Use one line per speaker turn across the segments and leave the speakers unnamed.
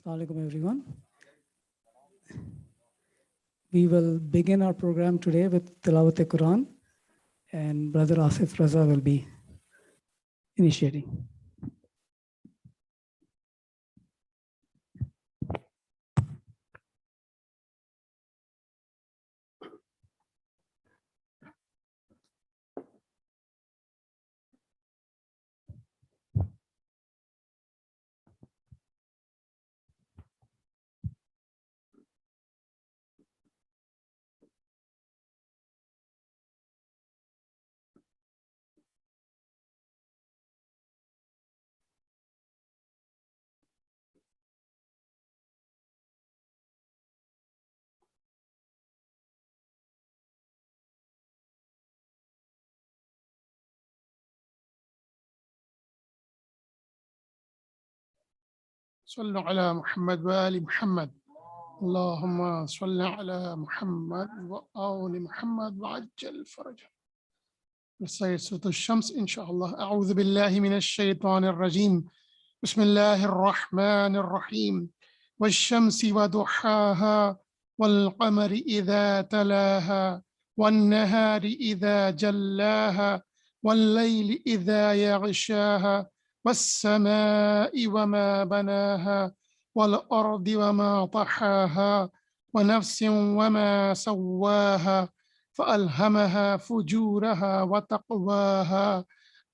Assalamu alaikum everyone. We will begin our program today with Tilawat Quran, and Brother Asif Raza will be initiating.
صلوا على محمد وآل محمد. اللهم صل على محمد وآل محمد وعجل فرجه. نصير سورة الشمس إن شاء الله. أعوذ بالله من الشيطان الرجيم. بسم الله الرحمن الرحيم. والشمس وضحاها والقمر إذا تلاها والنهار إذا جلاها والليل إذا يغشاها والسماء وما بناها والأرض وما طحاها ونفس وما سواها فألهمها فجورها وتقواها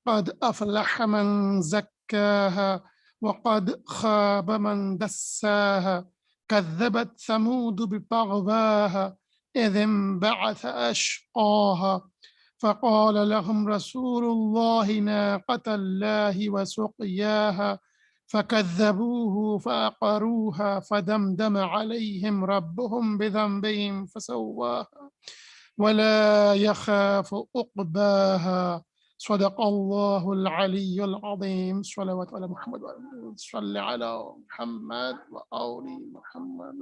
قد أفلح من زكاها وقد خاب من دساها كذبت ثمود بطغواها إذ انبعث أشقاها فقال لهم رسول الله ناقة الله وسقياها فكذبوه فعقروها فدمدم عليهم ربهم بذنبهم فسواها ولا يخاف عقباها. صدق الله العلي العظيم. صلوات على محمد صل على محمد وآل محمد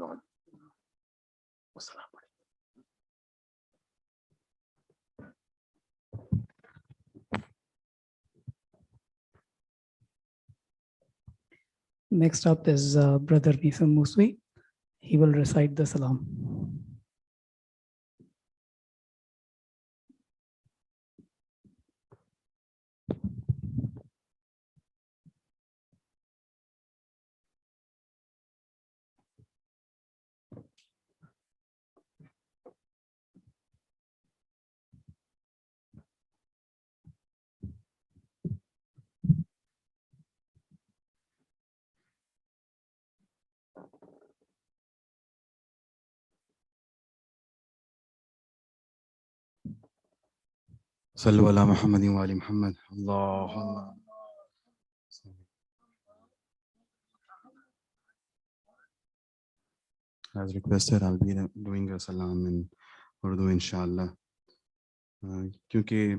والسلام عليكم.
Next up is Brother Nisam Muswi. He will recite the salam.
صلوا على محمد وآل محمد. اللهم As requested, I'll be doing a salam in Urdu inshallah. کیونکہ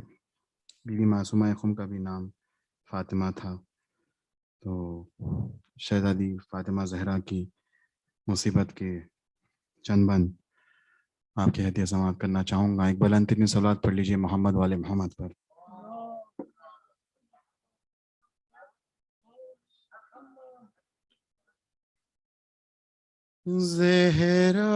بی بی معصومہ خم کا بھی نام فاطمہ تھا، تو شہزادی فاطمہ زہرا کی مصیبت کے چند بند آپ کے ہدیہ سماعت کرنا چاہوں گا. ایک بلند ترین صلوات پڑھ لیجیے محمد والے محمد پر. زہرا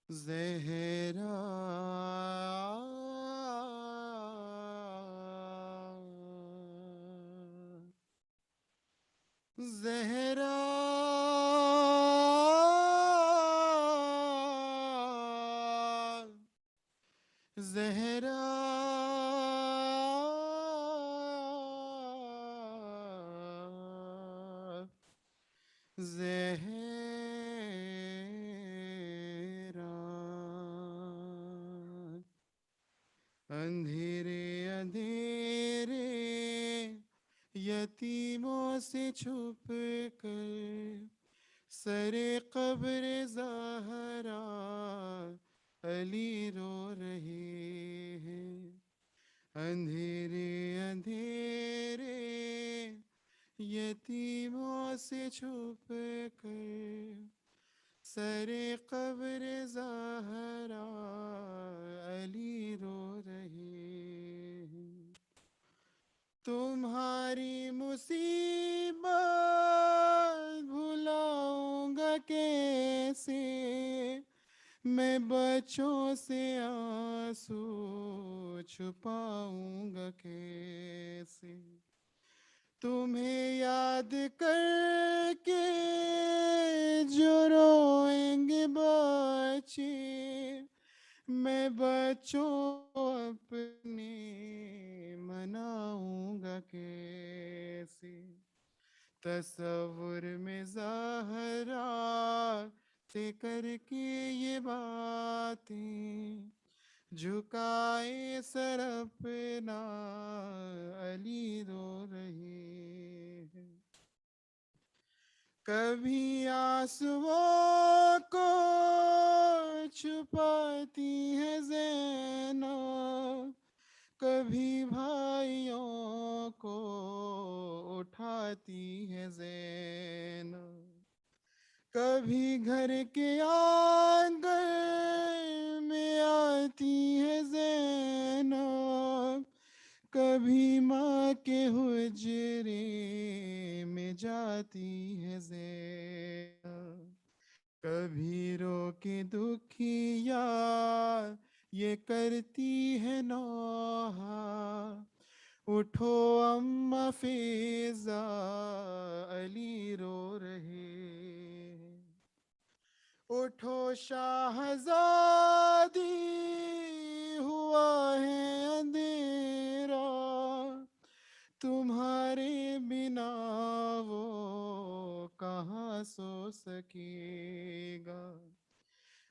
زہرا زہرا زہرا اندھیرے اندھیرے یتیموں سے چھپ کر سر قبر زہرا علی رو رہے ہیں. اندھیرے اندھیرے یتیموں سے چھپ کر سر قبر زہرا علی رو رہے ہیں.
تمہاری مصیبت بھلاؤں گا کیسے، میں بچوں سے آنسو چھپاؤں گا کیسے، تمہیں یاد کر کے جو روئیں گے بچے، میں بچوں اپنے مناؤں گا کیسے، تصور میں زہرا سے کر کے یہ باتیں، جھکائے سر اپنا علی رو رہے ہیں، کبھی آنسوؤں کو چھپاتی ہے زینب، کبھی بھائیوں کو اٹھاتی ہے زینب، کبھی گھر کے آنگن میں آتی ہے زینب، کبھی ماں کے حجرے میں جاتی ہے زینب، کبھی رو کے دکھیا یہ کرتی ہے نوحہ، اٹھو اماں فیضا علی رو رہے ہیں، اٹھو شاہزادی ہوا ہے اندھیرا، تمہارے بنا وہ کہاں سو سکے گا،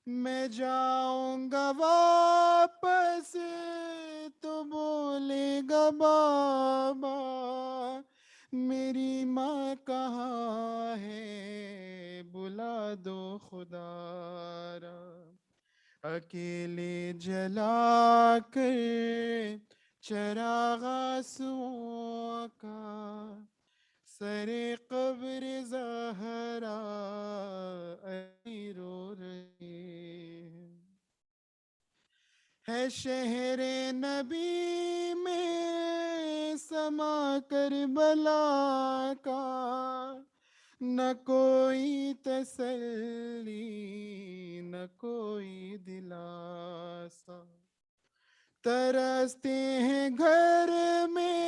میں جاؤں گا واپس تو بولے گا بابا، میری ماں کہاں ہے بلا دو خدا را، اکیلے جلا کر چراغ آنسوؤں کا، سر قبر زہرا علی رو رہے ہیں، ہے شہر نبی میں سما کربلا کا، نہ کوئی تسلی نہ کوئی دلاسا، ترستے ہیں گھر میں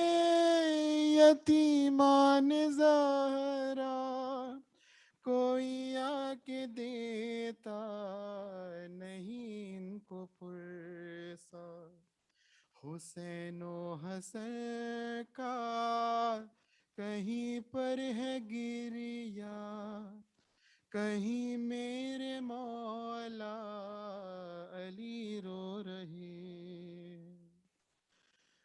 یتیمان زہرا، کوئی آ کے دیتا نہیں ان کو پرسا، حسین و حسن کا کہیں پر ہے گریا، کہیں میرے مولا علی رو رہے،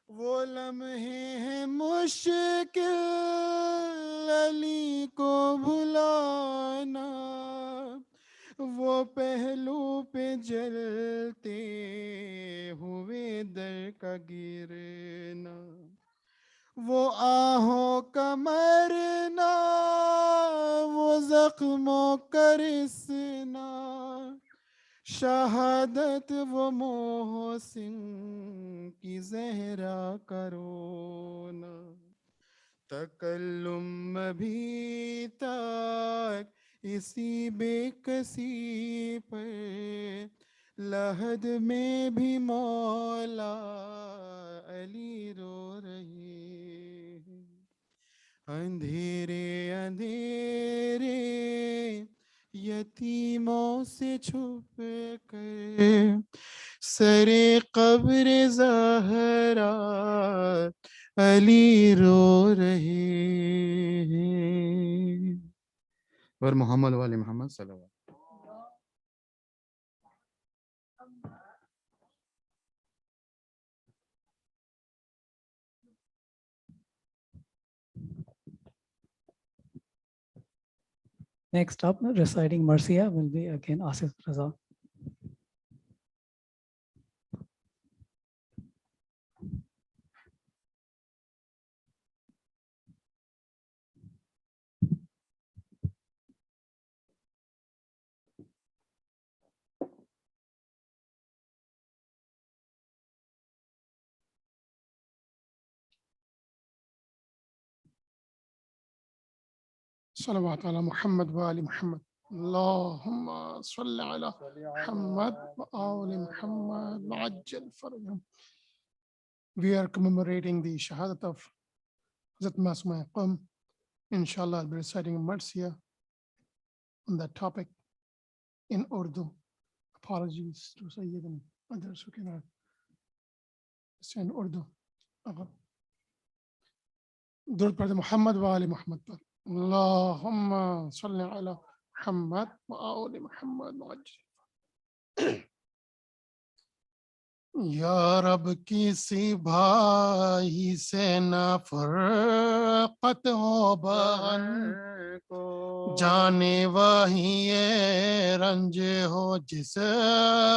وہ لمحے ہیں مشکل علی کو بھلانا، وہ پہلو پہ جلتے ہوئے در کا گرنا، وہ آہوں کا مرنا، وہ زخموں کا رسنا، شہادت وہ محسن کی زہرا کا رونا، تکلم بھی تک اسی بے کسی پر، لحد میں بھی مولا علی رو رہے ہیں، اندھیرے اندھیرے یتیموں سے چھپ کر، سر قبر زہرا علی رو رہے ہیں،
اور محمد والے محمد صلی اللہ علیہ وسلم.
Next up, reciting Marsiya will be again Asif Raza.
صلوات علی محمد و آل محمد اللہم صلی علی محمد و آل محمد وعجل فرجهم. We are commemorating the shahadat of Hazrat Masuma Qum. Inshallah, I'll be reciting a Marsiya on that topic in Urdu. Apologies to Sayyid and others who cannot understand Urdu. درود پڑھتے محمد و آل محمد پر. اللہم صلی علی محمد و آل محمد وعجل. یا رب کسی بھائی سے نہ فرقت ہو بہن کو، جانے وہی رنج ہو جس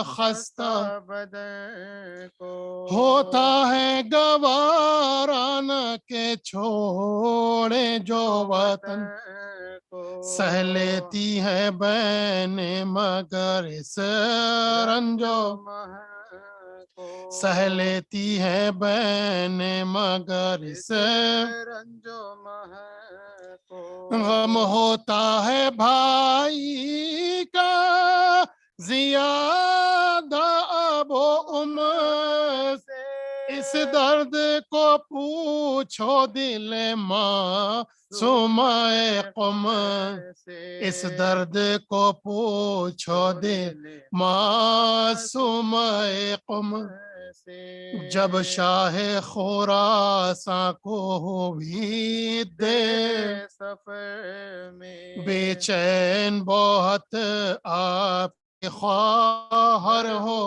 خستہ بدن کو، ہوتا ہے گواران کے چھوڑے جو وطن کو، سہ لیتی ہے بین مگر اس رنجو سہ لیتی ہے بین مگر اس رنجو غم ہوتا ہے بھائی کا زیادہ اب و سے، اس درد کو پوچھو دل معصوم قم سے، اس درد کو پوچھو دل معصوم قم سے. جب شاہ خراساں کو ہوئی دیر سفر میں، بے چین بہت آپ کے خواہر ہو،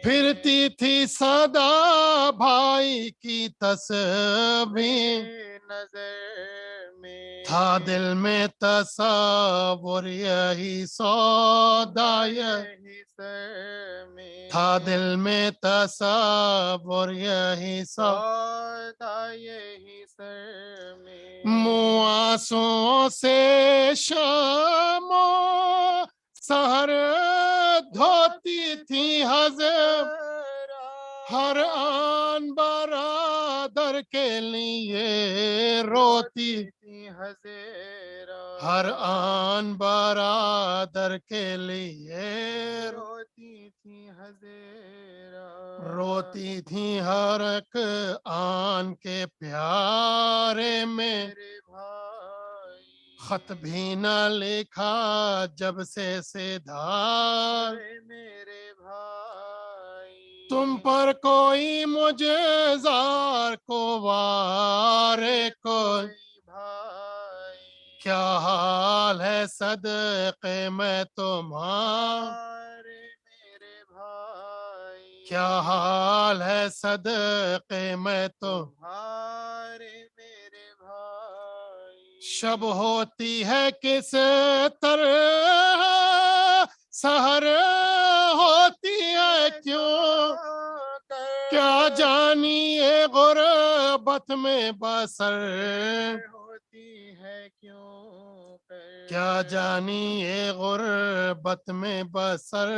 پھرتی تھی صدا بھائی کی تسبیح نظر میں، تھا دل میں تصور یہی سودا یہی سر میں، تھا دل میں تصور یہی سودا یہی سر میں. منہ آنسوؤں سے شام و سحر دھوتی تھی حضرت، ہر آن برادر کے لیے روتی تھی حضرت، ہر آن برادر کے لیے روتی تھی حضرت، روتی تھی ہر ایک آن کے پیارے میرے بھائی، خط بھی نہ لکھا جب سے سدھار میرے بھائی، تم پر کوئی مجزار کو وارے کوئی بھائی، کیا حال ہے صدقے میں تمہارے میرے بھائی، کیا حال ہے صدقے میں تمہارے میرے بھائی. شب ہوتی ہے کس طرح سحر ہوتی ہے کیوں، کیا جانیے غربت میں بسر ہوتی ہے کیوں، کیا جانیے غربت میں بسر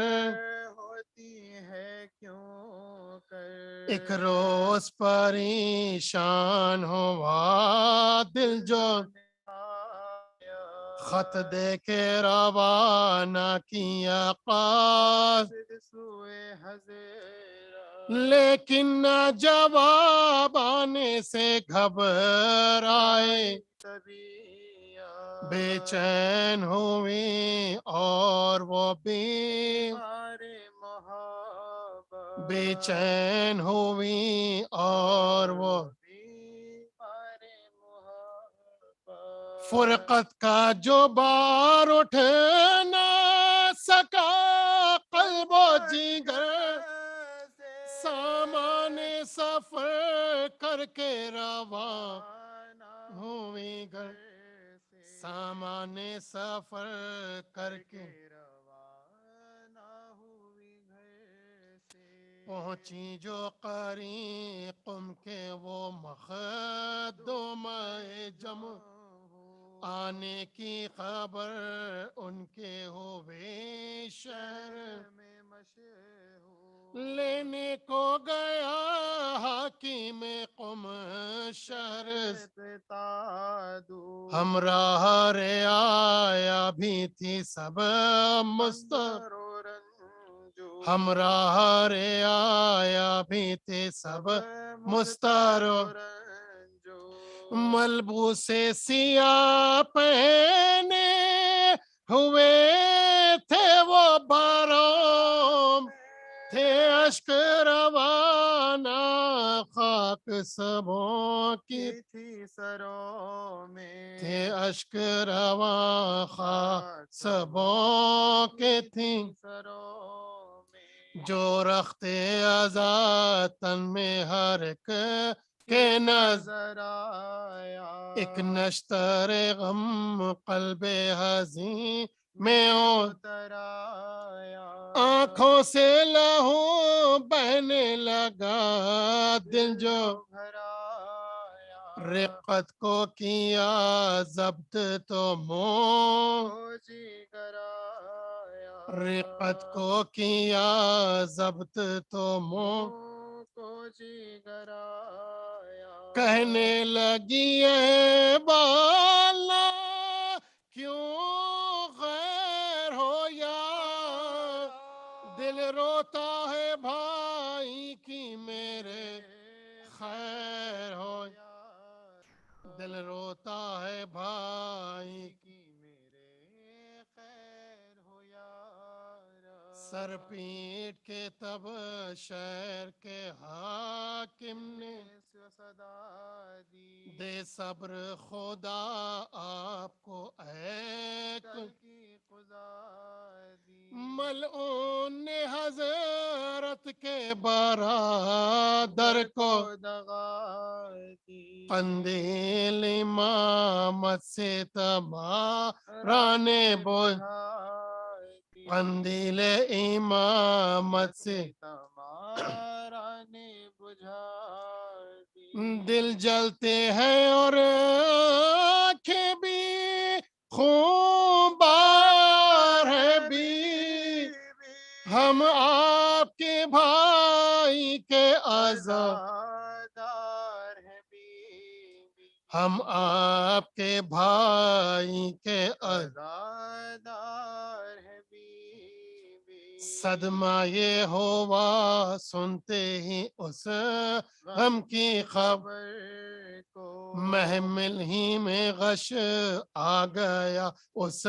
ہوتی ہے کیوں. ایک روز پریشان ہوا دل جو خط دے کے روانہ کیا قاصد سوئے حضرت، لیکن نہ جواب آنے سے گھبرائے بے چین ہوئی اور وہ بیمار محبت، بے چین ہوئی اور وہ فرقت کا جو بار اٹھ نہ سکا قلب و جگر، سامان سفر کر کے روانہ ہوئی گھر، سامان سفر کر کے روانہ ہوئی گھر سے. پہنچی جو قری قم کے وہ مخدوم جم، آنے کی خبر ان کے ہوئے شہر میں مشہور، لینے کو گیا حاکم قم شہر ہمراہ رے آیا بھی تھی سب مستر ہمراہ رے آیا بھی تھی سب مستر ملبوس سیاہ پہنے ہوئے تھے وہ باروں تھے اشک روانہ خاک سبوں کی
تھی سروں میں
تھے اشک رواں خاک سبوں کے تھیں
سروں میں
جو رختے آزاد تن میں ہر ایک کے نظر
آیا
ایک نشتر غم قلب حزین میں
اتر آیا
آنکھوں سے لہو بہنے لگا دل جو
بھر آیا
رقت کو کیا ضبط تو منہ
کو جگر آیا
رقت کو کیا ضبط تو منہ
کو جگر آیا
کہنے لگی ہے بالا کیوں غیر ہو یا دل روتا ہے بھائی کی میرے خیر ہو دل روتا ہے بھائی کی
میرے خیر ہو یار
سر پیٹ کے تب شہر کے حاکم نے
صدا دی
دے صبر خدا آپ کو اے
کل کی خدا دی
ملعون نے حضرت کے برادر کو
دغا دی
قندیل امامت سے تمہارانے بول قندیل امامت سے
تمہارا نے بجھا دی
دل جلتے ہیں اور آنکھیں بھی خون بار ہے بھی ہم آپ کے بھائی کے
آزادار ہے بی
ہم آپ کے بھائی کے
آزادار ہے بی
صدمہ یہ ہوا سنتے ہی اس غم کی خبر
کو
محمل ہی میں غش آ گیا اس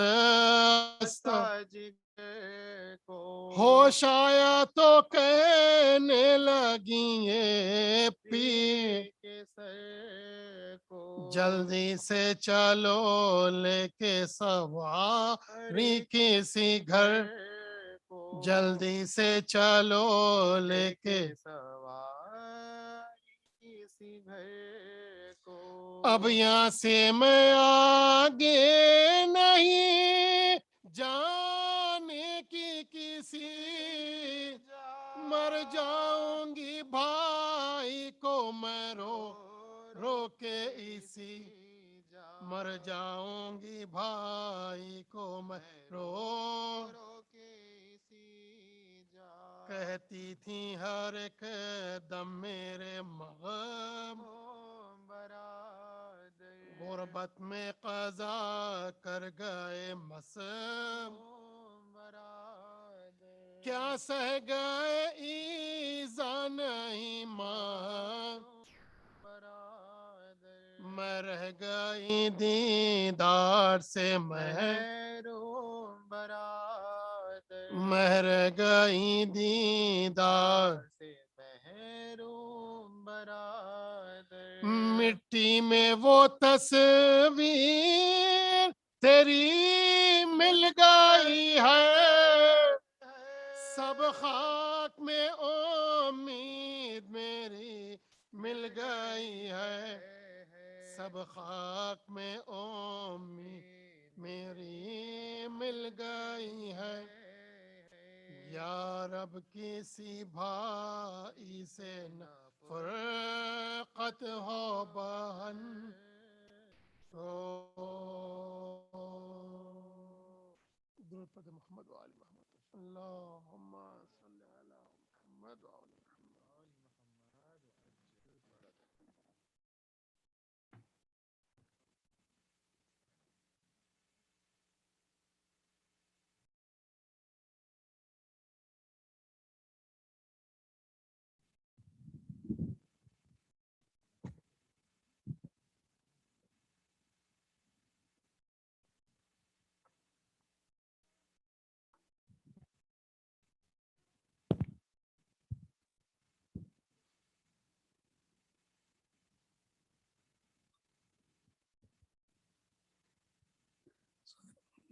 جگر کو
ہوش آیا تو کہنے لگی یہ پیر
کے سر کو
جلدی سے چلو لے کے سواری کسی گھر
کو
جلدی سے چلو لے کے
سواری کسی گھر کو
اب یہاں سے میں آگے نہیں جانے کی کسی مر جاؤں گی بھائی کو میں رو کے اسی مر جاؤں گی بھائی کو میں رو
کے اسی جا
کہتی تھی ہر ایک دم میرے مغم
برادر
غربت میں قضا کر گئے مسم
برادر
کیا سہ گئے ایزا نہیں ماں
برادر
میں رہ گئی دیدار سے
محروم برادر
میں رہ گئی دیدار
سے محروم برادر
مٹی میں وہ تصویر تیری مل گئی ہے سب خاک میں امید میری مل گئی ہے سب خاک میں امید میری مل گئی ہے یا رب کسی بھائی سے نہ فرقت ہو بہن درود پڑھ محمد و آل محمد اللہم صلی علی محمد محمد وآل محمد.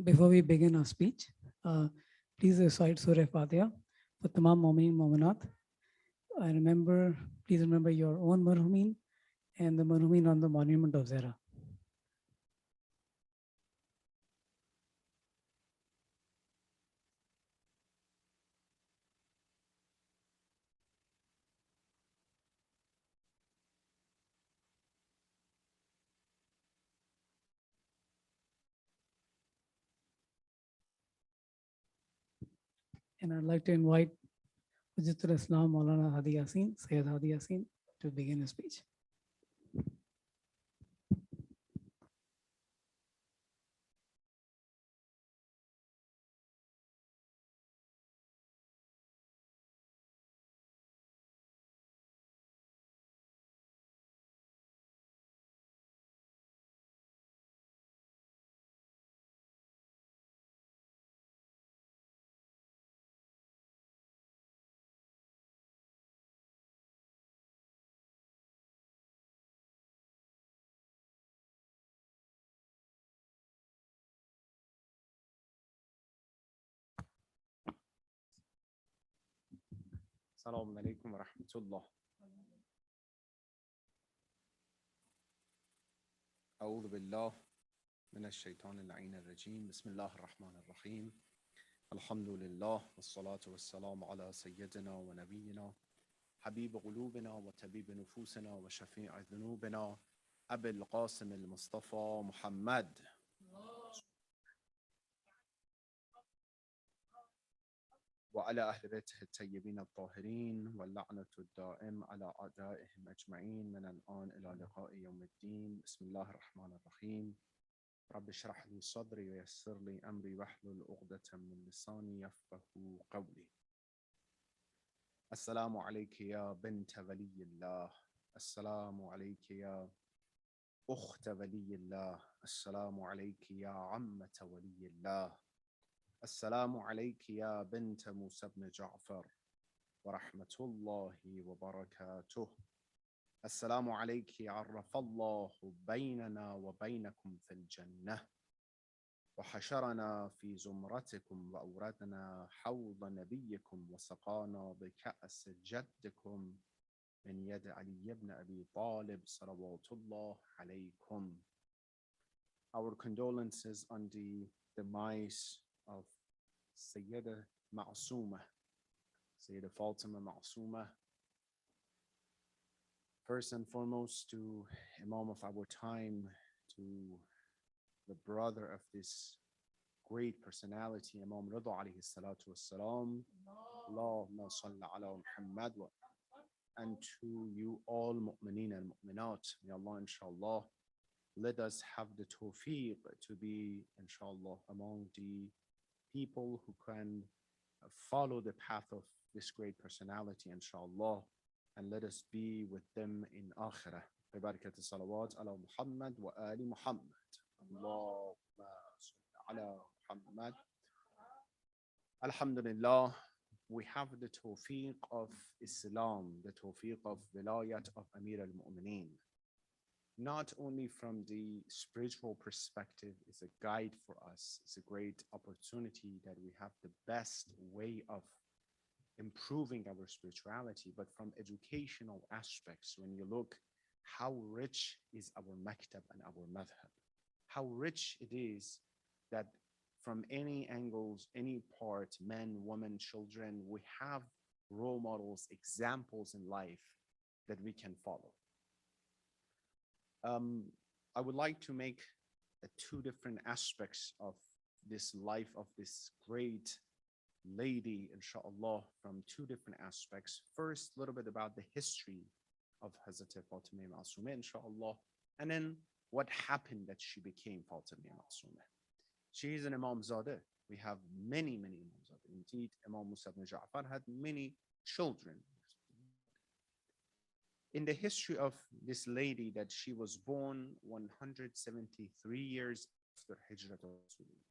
Before we begin our speech, please recite Surah Fatiha for tamam Mu'mineen Mu'minat. Please remember your own marhumin and the marhumin on the monument of Zahra. And I'd like to invite Hujjatul Islam Maulana Hadi Yassin, Sayyid Hadi Yassin, to begin his speech.
السلام عليكم ورحمة الله. أعوذ بالله من الشيطان اللعين الرجيم. بسم الله الرحمن الرحيم. الحمد لله والصلاة والسلام على سيدنا ونبينا حبيب قلوبنا وطبيب نفوسنا وشفيع ذنوبنا أبي القاسم المصطفى محمد وعلى أهل بيته الطيبين الطاهرين واللعنة الدائم على أعدائهم أجمعين من الآن إلى لقاء يوم الدين. بسم الله الرحمن الرحيم. رب اشرح لي صدري ويسر لي أمري واحلل عقدة من لساني يفقهوا قولي. السلام عليك يا بنت ولي الله. السلام عليك يا أخت ولي الله. السلام عليك يا عمة ولي الله. السلام عليك يا بنت موسى بن جعفر ورحمة الله وبركاته. السلام عليك عرف الله بيننا وبينكم في الجنة وحشرنا في زمرتكم وأوردنا حوض نبيكم وسقانا بكأس جدكم من يد علي بن أبي طالب صلوات الله عليكم. Our condolences on the demise of Sayyida Ma'asuma, Sayyida Fatima Ma'asuma. First and foremost to Imam of our time, to the brother of this great personality, Imam Rida alayhi salatu wassalam, Allahumma salli ala Muhammad, and to you all mu'mineen and mu'minat. May Allah inshallah let us have the tawfiq to be inshallah among the people who can follow the path of this great personality inshallah, and let us be with them in akhirah. ببركة الصلوات على محمد وآل محمد. اللهم صل على محمد. Alhamdulillah, we have the tawfiq of Islam, the tawfiq of wilayat of Amir al-Mu'mineen. Not only from the spiritual perspective, it's a guide for us. It's a great opportunity that we have the best way of improving our spirituality, but from educational aspects, when you look how rich is our maktab and our madhab, how rich it is that from any angles, any part, men, women, children, we have role models, examples in life that we can follow. I would like to make two different aspects of this life of this great lady, inshallah, from two different aspects. First, a little bit about the history of Hazrat Fatima Masumah, inshallah, and then what happened that she became Fatima Masumah. She is an Imam Zadeh. We have many, many Imam Zadeh. Indeed, Imam Musa ibn Ja'far had many children. In the history of this lady, that she was born 173 years after Hijrat of Rasulullah.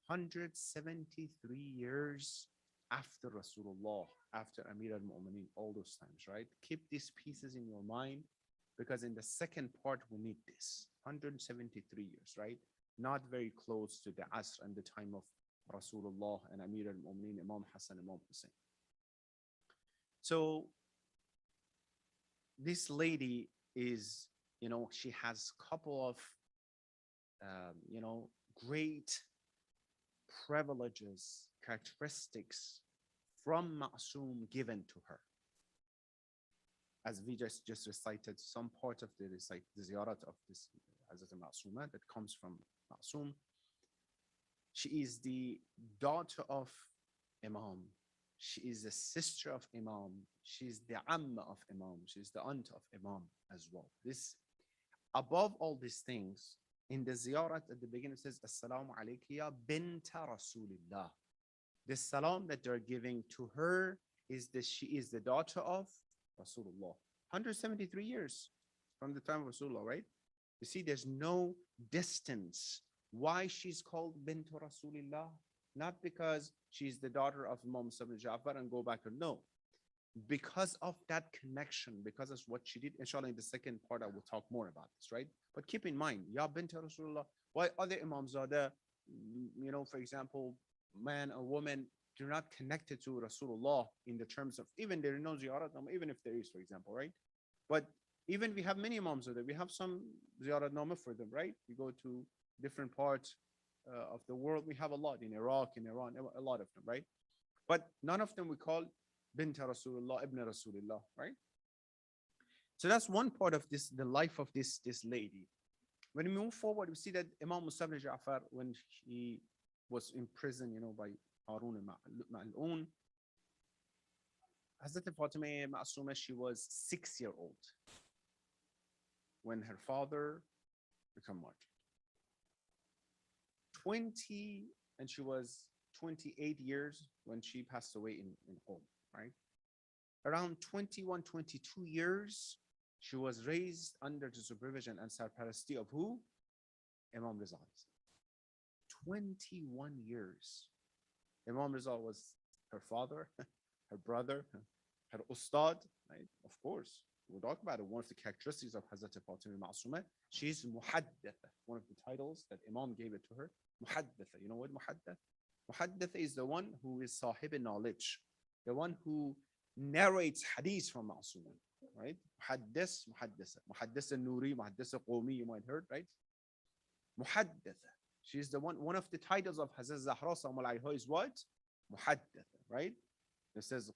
173 years after Rasulullah, after Amir al-Mu'mineen, all those times, right? Keep these pieces in your mind, because in the second part, we need this. 173 years, right? Not very close to the Asr and the time of Rasulullah and Amir al-Mu'mineen, Imam Hassan, Imam Hussein. So this lady is, she has a couple of, great privileges, characteristics from Ma'soom given to her. As we just recited some part of the ziyarat of this Hazrat Ma'soomah that comes from Ma'soom. She is the daughter of Imam. She is the sister of Imam. She is the amma of Imam. She is the aunt of Imam as well. This, above all these things, in the ziyarat at the beginning, it says, Assalamu alayka ya binta Rasulillah. The salam that they're giving to her is that she is the daughter of Rasulullah. 173 years from the time of Rasulullah, right? You see, there's no distance. Why she's called bint Rasulillah? Not because she's the daughter of Imam Musa ibn Ja'far and go back and no. Because of that connection, because of what she did. Inshallah, in the second part, I will talk more about this, right? But keep in mind, Ya bint Rasulullah, why other Imams are there, for example, man or woman, they're not connected to Rasulullah in the terms of, even there is no ziyarat, even if there is, for example, right? But even we have many Imams there, we have some ziyarat nama for them, right? We go to different parts of the world, we have a lot in Iraq, in Iran, a lot of them, right? But none of them we call bint Rasulullah, ibn Rasulullah, right? So that's one part of this, the life of this lady. When we move forward, we see that Imam Musa ibn Ja'far, when he was in prison, by Harun al-Ma'un, Hazrat Fatima Ma'soomah, she was 6-year-old when her father became martyred. And she was 28 years when she passed away in home, right? Around 21, 22 years, she was raised under the supervision and sarparasti of who? Imam Rizal. 21 years. Imam Rizal was her father, her brother, her ustad, right? Of course, we'll talk about it. One of the characteristics of Hazrat Fatima Ma'soomah, she's muhadditha, one of the titles that Imam gave it to her. Muhadditha. You know what muhaddith? Muhaddith is the one who is sahib knowledge, the one who narrates hadith from Ma'soomah, right? Muhaddis, muhaddisa. Muhaddis al-Nuri, muhaddis al-Qawmi, you might heard, right? Muhadditha. She's the one of the titles of Hazrat Zahra Salam alayha is what? Muhadditha, right? It says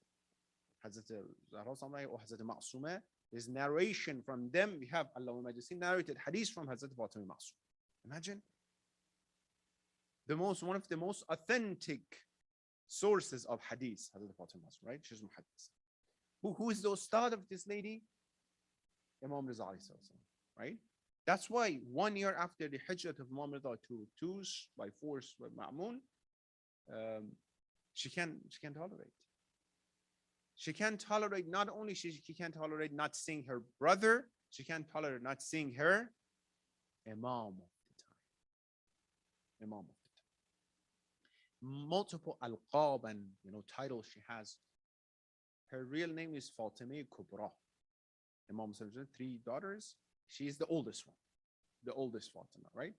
Hazrat Zahra Salam alayha or Hazrat Ma'soomah. There's narration from them. We have Allahumma Majesty narrated hadith from Hazrat Fatima Ma'soomah. Imagine. One of the most authentic sources of hadith, Hazrat Fatima, right? She's muhaddis. Who is the ustad of this lady? Imam Rizal, right? That's why 1 year after the hijrat of Imam Rizal to Tus by force by Ma'mun, she can't tolerate. She can't tolerate, not only she can't tolerate not seeing her brother, she can't tolerate not seeing her Imam of the time. Imam of the time. Multiple alqab and titles she has. Her real name is Fatima Kubra. Imam said 3 daughters. She is the oldest one, the oldest Fatima, right?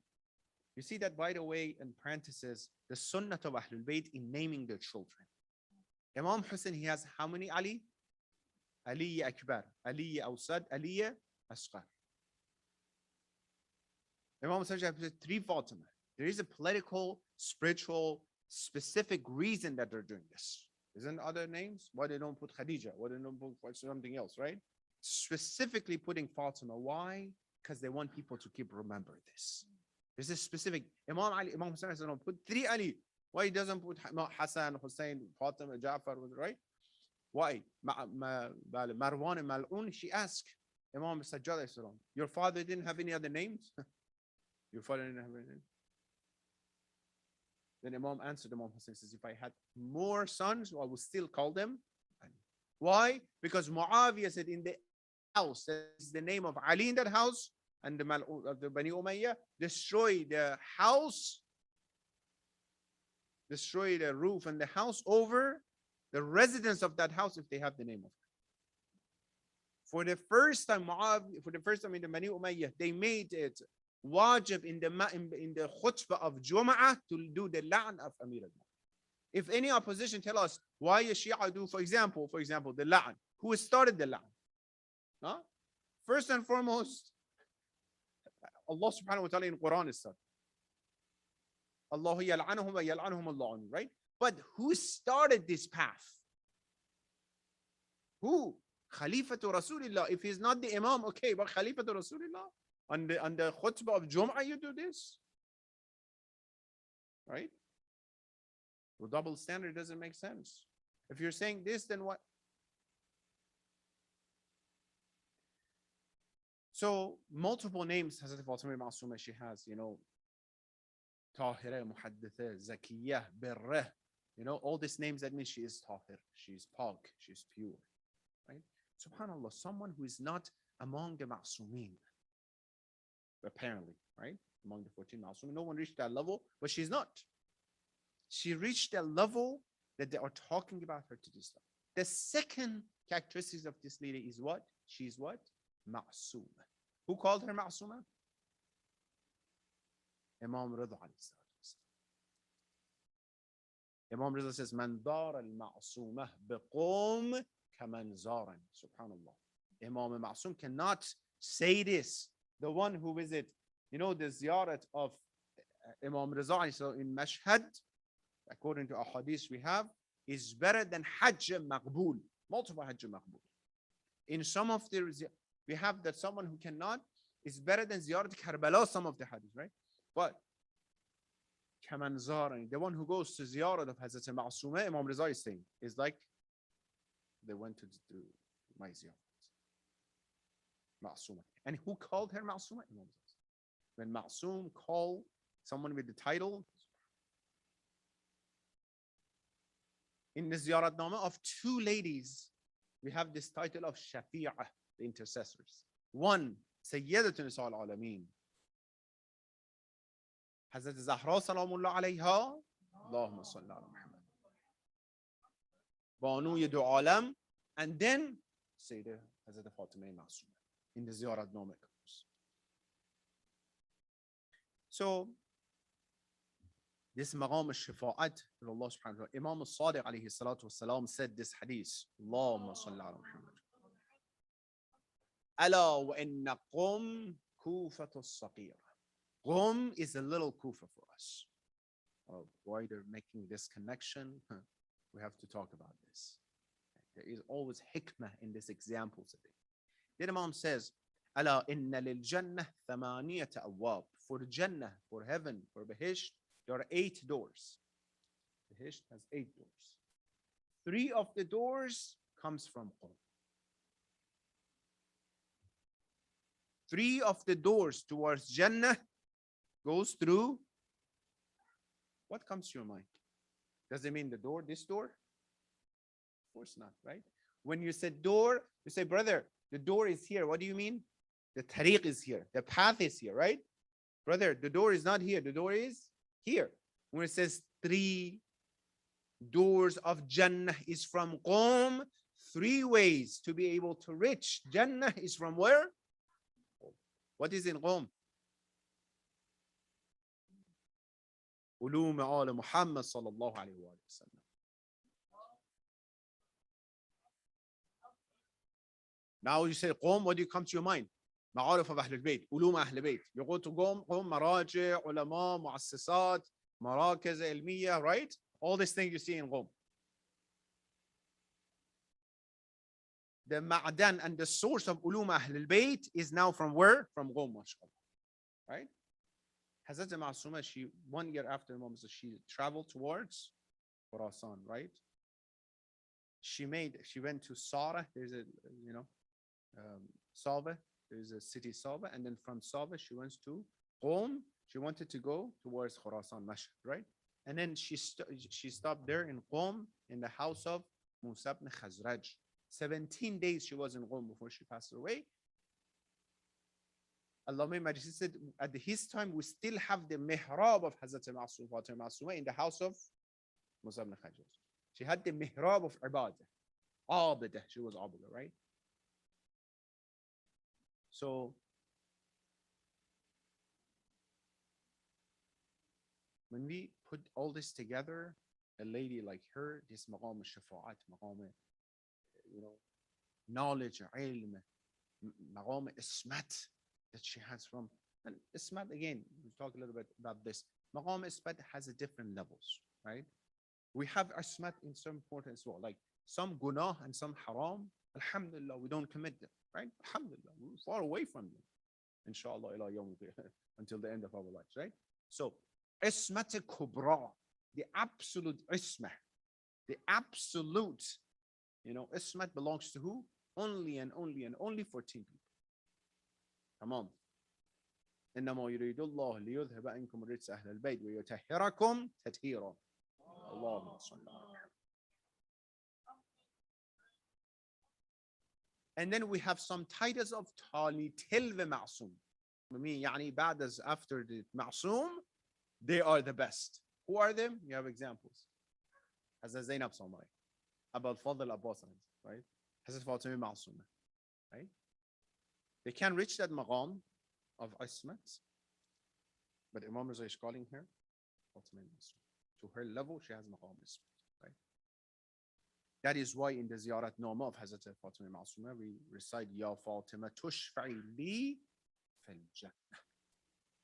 You see that, by the way, in parentheses, the sunnah of Ahlul Bayt in naming their children. Imam Hussein, he has how many Ali? Ali Akbar, Ali Awsad, Ali Asghar. Imam Hussein has 3 Fatima. There is a political, spiritual, specific reason that they're doing this. Isn't other names? Why they don't put Khadija? Why they don't put something else, right? Specifically putting Fatima. Why? Because they want people to keep remember this. This is specific. Imam Ali, Imam Hussein said, no, put 3 Ali. Why he doesn't put Hassan, Hussein, Fatima, Ja'far, right? Why? Marwan Mal'un, she asked Imam Sajjad, your father didn't have any other names? Your father didn't have any names? Then Imam answered Imam Hussein, says, if I had more sons, I would still call them. Why? Because Muawiyah said in the house, that is the name of Ali in that house, and the Bani Umayyah, destroy the house, destroy the roof and the house over the residents of that house if they have the name of it. For the first time, in the Bani Umayyah, they made it wajib in the khutbah of Jum'ah to do the la'an of Amir al-Mu'minin. If any opposition tell us why a Shia do, for example, the la'an, who started the la'an? Huh? First and foremost, Allah subhanahu wa ta'ala in Quran is said, Allah yal'anuhum wa yal'anuhum Allah, right? But who started this path? Who? Khalifatul Rasulullah. If he's not the Imam, okay, but Khalifatul Rasulullah. On the khutbah of Jum'ah, you do this? Right? The double standard doesn't make sense. If you're saying this, then what? So, multiple names Hazrat Fatima Ma'asuma she has, Tahira, Muhadditha, Zakiyah, Birrah, all these names, that means she is Tahir, she is Pak, she is pure. Right? SubhanAllah, someone who is not among the Ma'asumeen, apparently, right? Among the 14 Ma'asumeen, no one reached that level, but she's not. She reached that level that they are talking about her to this level. The second characteristic of this lady is what? She's what? Ma'asuma. Who called her Ma'asuma? Imam Rida alayhi salatu. Imam Rida says, Man dar al-ma'asumah biqum kaman zaran. Subhanallah. Imam Ma'asum cannot say this. The one who visit, the ziyarat of Imam Rida in Mashhad, according to a hadith we have, is better than Hajj Maqbool. Multiple Hajj Maqbool. In some of the, we have that someone who cannot is better than Ziyarat Karbala, some of the hadith, right? But Kaman Zarani, the one who goes to Ziyarat of Hazrat Ma'asuma, Imam Rida is saying, is like they went to my Ziyarat. Ma'asuma. And who called her Ma'asuma? Imam Rida. When Ma'asum called someone with the title, in the Ziyarat Nama of two ladies, we have this title of Shafi'ah, the intercessors. One, Sayyidatun Nisa al-Alameen, Hazrat Zahra salamullah alayha, Allahumma salli ala Muhammad, Banu Yadu Alam, and then Sayyidah Hazrat Fatima Ma'asuma in the Ziyarat Nama. So, this maqam al-shifa'at for Allah subhanahu wa ta'ala. Imam al-Sadiq alayhi salatu wasalam said this hadith. Allahumma salli ala Muhammad. Ala wa inna Qum Kufatu as-Saqira. Qum is a little Kufa for us. Oh, why they're making this connection? We have to talk about this. There is always hikmah in this example today. The Imam says, Ala inna lil jannah thamaniyata awwab. For Jannah, for heaven, for Bahish, there are 8 doors. The Hisht has 8 doors. 3 of the doors comes from Qum. 3 of the doors towards Jannah goes through. What comes to your mind? Does it mean the door, this door? Of course not, right? When you said door, you say, brother, the door is here. What do you mean? The tariq is here. The path is here, right? Brother, the door is not here. The door is here. When it says 3 doors of Jannah is from Qum, 3 ways to be able to reach Jannah is from where? What is in Qum? Ulum ala Muhammad sallallahu alayhi wa sallam. Now you say Qum, what do you come to your mind? Maarif of أهل البيت, علوم أهل البيت. You go to قوم مراجع, علماء, مؤسسات, مراكز علمية, right? All these things you see in Qum. The ma'adan and the source of علوم أهل البيت is now from where? From Qum, mashallah. Right? Hazrat Ma'asuma, she 1 year after Imam, she traveled towards Khurasan, right? She went to Sara. There's a, Saba. There's a city Saba, and then from Saba she went to Qom. She wanted to go towards Khurasan, Mashhad, right? And then she stopped there in Qom in the house of Musa ibn Khazraj. 17 days she was in Qom before she passed away. Allah Majid said, at his time, we still have the mihrab of Hazrat Ma'asuma in the house of Musa ibn Khazraj. She had the mihrab of ibadah. Abidah, she was abidah, right? So, when we put all this together, a lady like her, this maqam al-shafa'at, maqam, knowledge, ilm, maqam ismat that she has from, and ismat again, we'll talk a little bit about this. Maqam ismat has a different levels, right? We have ismat in some important as well, like some gunah and some haram, alhamdulillah, we don't commit them, right? Alhamdulillah, we're far away from them, inshallah, until the end of our lives, right? So, ismat kubra, the absolute ismah, the absolute, ismat belongs to who? Only and only and only 14 people. Come on. إنما يريد الله ليذهب عنكم الرجس أهل البيت ويطهركم تطهيرا. اللهم صل على محمد. And then we have some titles of Tali Tilve Ma'sum. I mean, يعني بعد after the Ma'sum, they are the best. Who are them? You have examples. Hazrat Zainab Samari, Abu al-Fadl Abbas, right? Hazrat Fatima Ma'suma, right? They can reach that maqam of ismat, but Imam Raza is calling her Fatima Ma'suma. To her level, she has maqam ismat, right? That is why in the Ziyarat Nama of Hazrat Fatima Ma'suma, we recite Ya Fatima tushfa'i li fil jannah.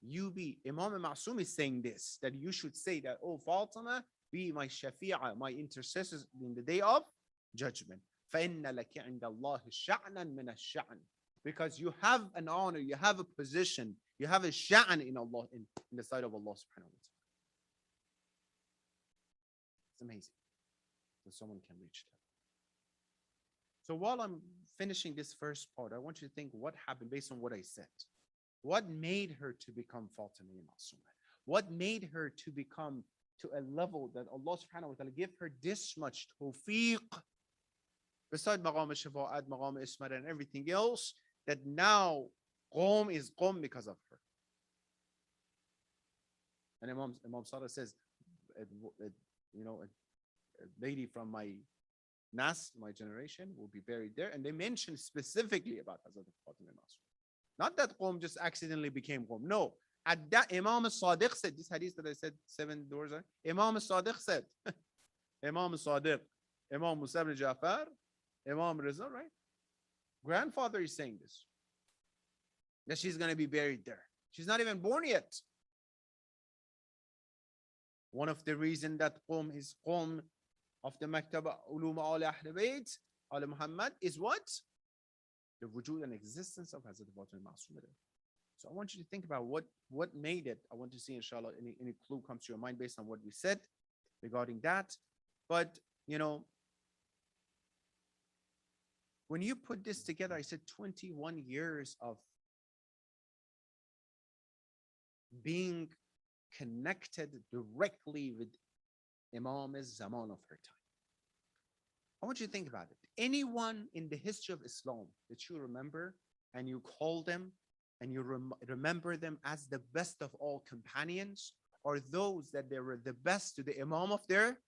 You be, Imam Ma'sum is saying this, that you should say that, oh Fatima, be my shafi'ah, my intercessors in the day of judgment. فَإِنَّ لَكِ عِنْدَ اللَّهِ شَعْنًا مِنَ الشَّعْنِ. Because you have an honor, you have a position, you have a sha'an in Allah, in the sight of Allah subhanahu wa ta'ala. It's amazing that someone can reach that. So while I'm finishing this first part, I want you to think what happened based on what I said. What made her to become Fatima Ma'suma? What made her to become to a level that Allah subhanahu wa ta'ala give her this much tawfiq, beside maqam al-shafa'at, maqam al-ismat and everything else, that now Qom is Qom because of her. And Imam Sada says, a lady from my Nas, my generation, will be buried there. And they mention specifically about Hazrat Fatima Ma'suma. Not that Qom just accidentally became Qom. No. At that, Imam al-Sadiq said, this hadith that I said 7 doors on, Imam al-Sadiq said, Imam al-Sadiq, Imam Musa ibn Jafar, Imam Rizal, right? Grandfather is saying this, that she's going to be buried there. She's not even born yet. One of the reasons that Qom is Qom of the Maktaba Ulum Al Ahl Bayt, Al Muhammad, is what? The wujud and existence of Hazrat Fatima Ma'suma. So I want you to think about what made it. I want to see, inshallah, any clue comes to your mind based on what we said regarding that. But, when you put this together, I said 21 years of being connected directly with Imam al-Zaman of her time. I want you to think about it. Anyone in the history of Islam that you remember and you call them and you remember them as the best of all companions, or those that they were the best to the Imam of their,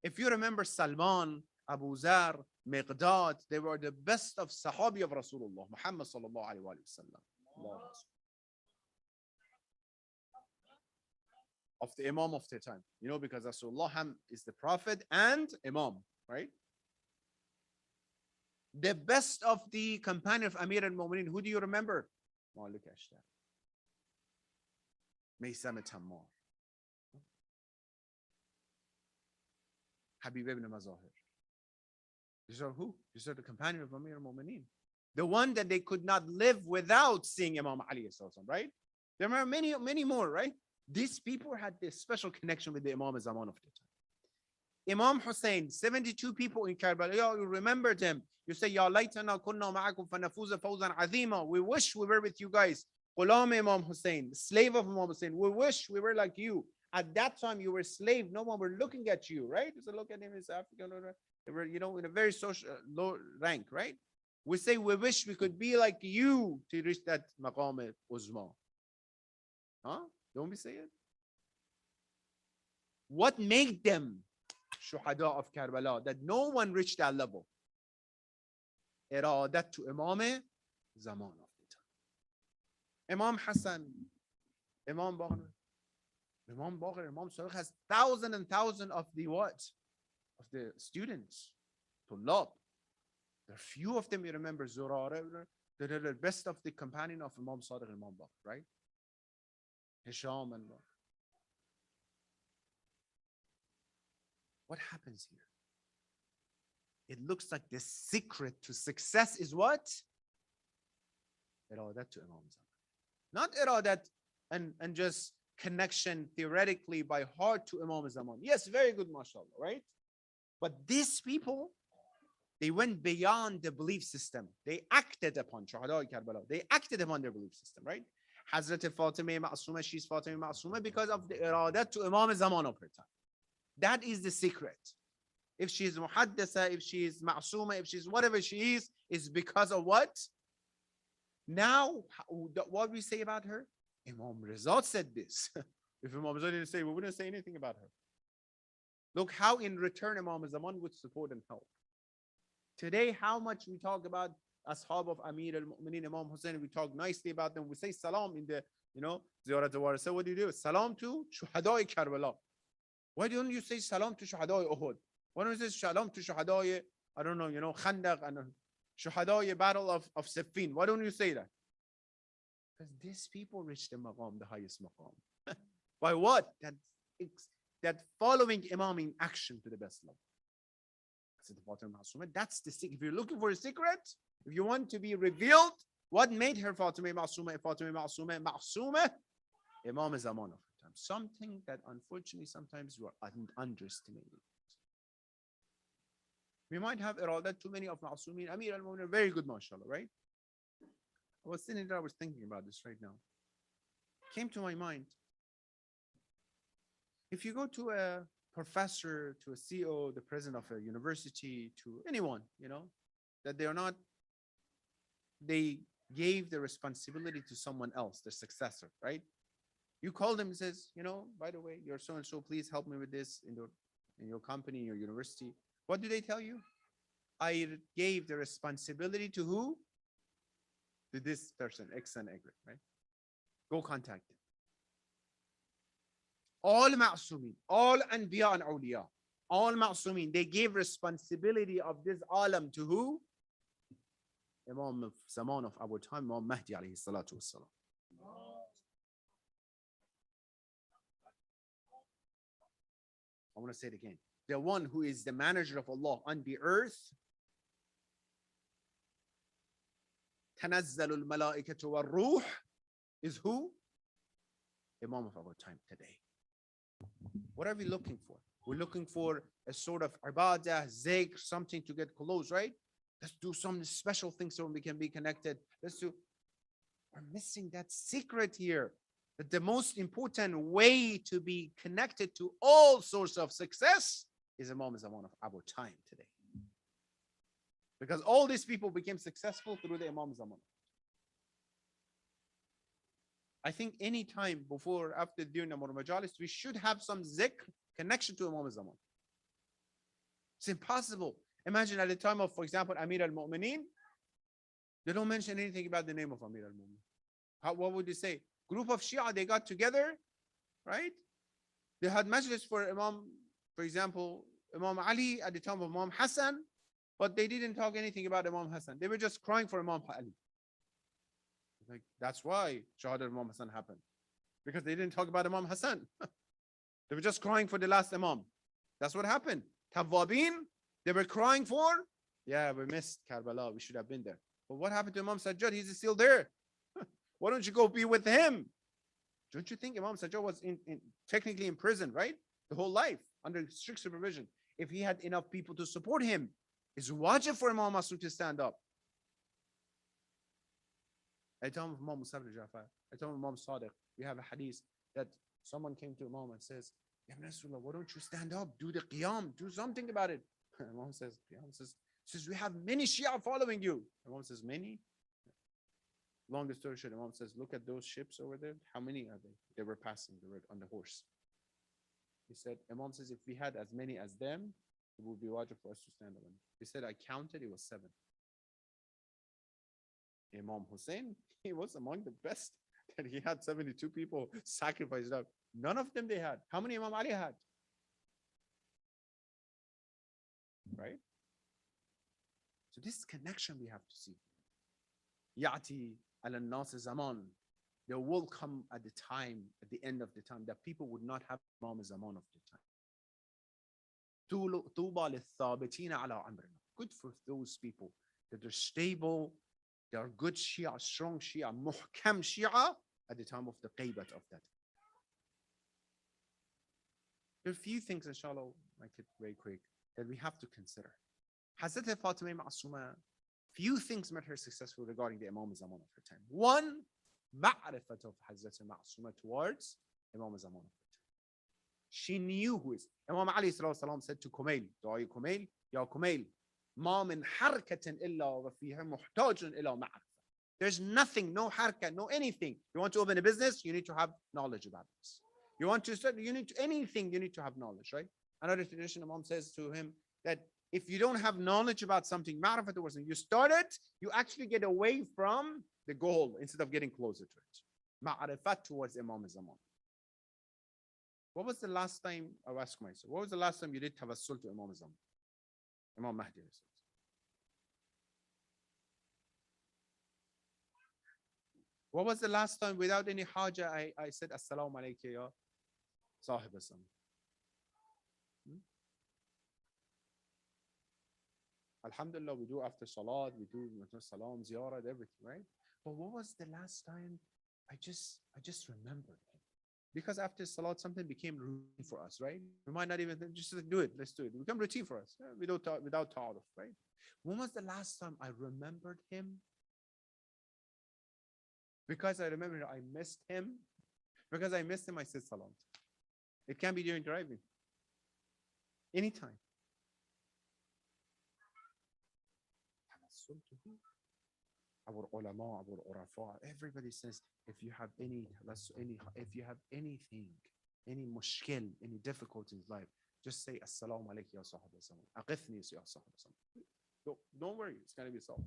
if you remember Salman, Abu Zar, Miqdad, they were the best of Sahabi of Rasulullah, Muhammad sallallahu alayhi wa sallam. Of the Imam of their time. Because Rasulullah is the Prophet and Imam, right? The best of the companion of Amir al-Mu'mineen, who do you remember? Malik Ashtar. Maysam al-Tammar. Habib ibn Mazahir. These are who? These are the companion of Amir al-Mu'mineen. The one that they could not live without seeing Imam Ali, right? There are many, many more, right? These people had this special connection with the Imam Zaman of the time. Imam Hussein, 72 people in Karbala. You remembered him. You say, Ya laytana kunna ma'akum fanafuza fawzan azima. We wish we were with you guys. Ghulam Imam Hussein, slave of Imam Hussein. We wish we were like you. At that time, you were a slave. No one were looking at you, right? So look at him, he's African. They were, in a very social, low rank, right? We say we wish we could be like you to reach that maqam uzma. Huh? Don't we say it? What made them shuhada of Karbala, that no one reached that level? Iradat to Imam Zaman of the time. Imam Hassan, Imam Baqir, Imam Sadiq has thousands and thousands of the what? Of the students, Tullab. There are few of them you remember, Zurara, they're the best of the companion of Imam Sadiq and Imam Baqir, right? Hisham and what happens here? It looks like the secret to success is what? Iradat to Imam Zaman. Not iradat and just connection theoretically by heart to Imam Zaman. Yes, very good, mashallah, right? But these people, they went beyond the belief system. They acted upon Shuhada Karbala. They acted upon their belief system, right? Hazrat Fatima Ma'asuma, she's Fatima Ma'asuma because of the iradat to Imam Zaman of her time. That is the secret. If she is muhaddasa, if she is ma'asuma, if she's whatever she is because of what? Now, what we say about her? Imam Rizal said this. If Imam Rizal didn't say, we wouldn't say anything about her. Look how in return Imam Zaman would support and help. Today, how much we talk about Ashab of Amir al-Mu'mineen, Imam Hussein, we talk nicely about them. We say salam in the, Ziyarat al-Warith. So what do? Salam to Shuhada'i Karbala. Why don't you say salam to Shuhada'i Uhud? Why don't you say salam to Shuhada'i, Khandaq and Shuhada'i Battle of Siffin? Why don't you say that? Because these people reached the maqam, the highest maqam. By what? That following Imam in action to the best level. That's the secret. If you're looking for a secret, if you want to be revealed, what made her Fatima Ma'asuma, Imam Zaman of her time. Something that unfortunately sometimes you are underestimating. We might have iradat too many of Ma'asumin. Amir al-Mu'minin, very good, mashallah, right? I was sitting there, I was thinking about this right now. Came to my mind. If you go to a professor, to a CEO, the president of a university, to anyone, that they gave the responsibility to someone else, their successor, right? You call them and says, by the way, you're so-and-so, please help me with this in your company, in your university. What do they tell you? I gave the responsibility to who? To this person, X and Y, right? Go contact them. All ma'sumin, all anbiya and awliya, all ma'sumin, they gave responsibility of this alam to who? Imam of Zaman of our time, Imam Mahdi alayhi salatu wassalam. I want to say it again. The one who is the manager of Allah on the earth, تنزل الملائكة والروح, is who? Imam of our time today. What are we looking for? We're looking for a sort of ibadah, zikr, something to get close, right? Let's do some special things so we can be connected. We're missing that secret here. That the most important way to be connected to all sorts of success is Imam Zaman of our time today. Because all these people became successful through the Imam Zaman. I think any time before, after during the majalis, we should have some zikr connection to Imam Zaman. It's impossible. Imagine at the time of, for example, Amir al-Mu'mineen, they don't mention anything about the name of Amir al-Mu'mineen. What would they say? Group of Shia, they got together, right? They had majlis for Imam, for example, Imam Ali at the time of Imam Hassan, but they didn't talk anything about Imam Hassan. They were just crying for Imam Ali. Like, that's why Shahada Imam Hassan happened. Because they didn't talk about Imam Hassan. They were just crying for the last Imam. That's what happened. Tawwabin, they were crying for, we missed Karbala. We should have been there. But what happened to Imam Sajjad? He's still there. Why don't you go be with him? Don't you think Imam Sajjad was technically in prison, right? The whole life under strict supervision. If he had enough people to support him, it's wajib for Imam Masud to stand up. I told Imam Musa ibn Jafar, I told Imam Sadiq, we have a hadith that someone came to Imam and says, Ya Rasulullah, why don't you stand up? Do the qiyam, do something about it. Imam says, we have many Shia following you. Imam says, many? Longest story short, Imam says, look at those ships over there. How many are they? They were passing, they were on the horse. He said, Imam says, if we had as many as them, it would be wajib for us to stand up. He said, I counted, it was 7. Imam Hussein, he was among the best, that he had 72 people sacrificed up. None of them they had. How many Imam Ali had? Right? So this connection we have to see. Ya'ti al-nas zaman. There will come at the time, at the end of the time, that people would not have Imam Zaman of the time. Tuba lil-thabitina ala amrina. Good for those people that are stable, they are good Shia, strong Shia, muhkam Shia at the time of the qaybat of that. There are a few things, inshallah, make it very quick, that we have to consider. Hazrat Fatima Ma'asuma, few things made her successful regarding the Imam Zaman of her time. One, ma'rifat of Hazrat Ma'asuma towards Imam Zaman of her time. She knew who is. Imam Ali said to Kumail, Dua Kumail, Ya Kumail, ما من حركة إلا وفيها محتاج إلى معرفة. There's nothing, no harka, no anything. You want to open a business, you need to have knowledge about this. You want to study, you need to, anything, you need to have knowledge, right? Another tradition, Imam says to him that if you don't have knowledge about something, ma'rifat towards it, you start it, you actually get away from the goal instead of getting closer to it. Ma'rifat towards Imam Zaman. What was the last time, I'll ask myself, what was the last time you did tawassul to Imam Zaman? Imam Mahdi. What was the last time without any haja I said Assalamu alaikum ya Sahib Asam? Alhamdulillah, we do after salat, we do salam, ziyarat, everything, right? But what was the last time I just remembered him? Because after salat, something became routine for us, right? We might not even just do it. Let's do it. It became routine for us without ta'aruf, right? When was the last time I remembered him? Because I remember I missed him. Because I missed him, I said salam. It can be during driving. Anytime. Our ulama, our urafa, everybody says, if you have anything, any mushkil, any difficulty in life, just say assalamu alaikum ya sahib as-zaman. Aqithni ya sahib as-zaman. Don't worry, it's going to be solved.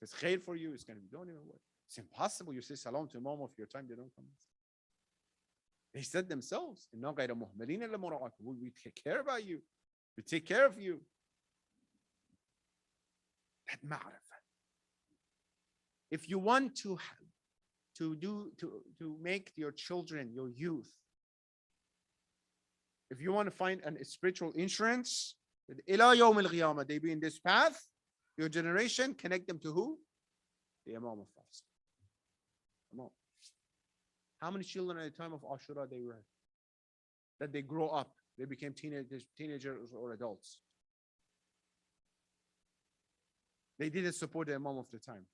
If it's khair for you, it's going to be, don't even worry. It's impossible you say salam to Imam of your time, they don't come. They said themselves, we take care about you. We take care of you. That ma'rifah. If you want to make your children, your youth, if you want to find a spiritual insurance, ila yawm al-qiyamah, they be in this path, your generation, connect them to who? The Imam of Prophet. How many children at the time of Ashura they were? That they grow up, they became teenagers or adults. They didn't support the Imam of the time.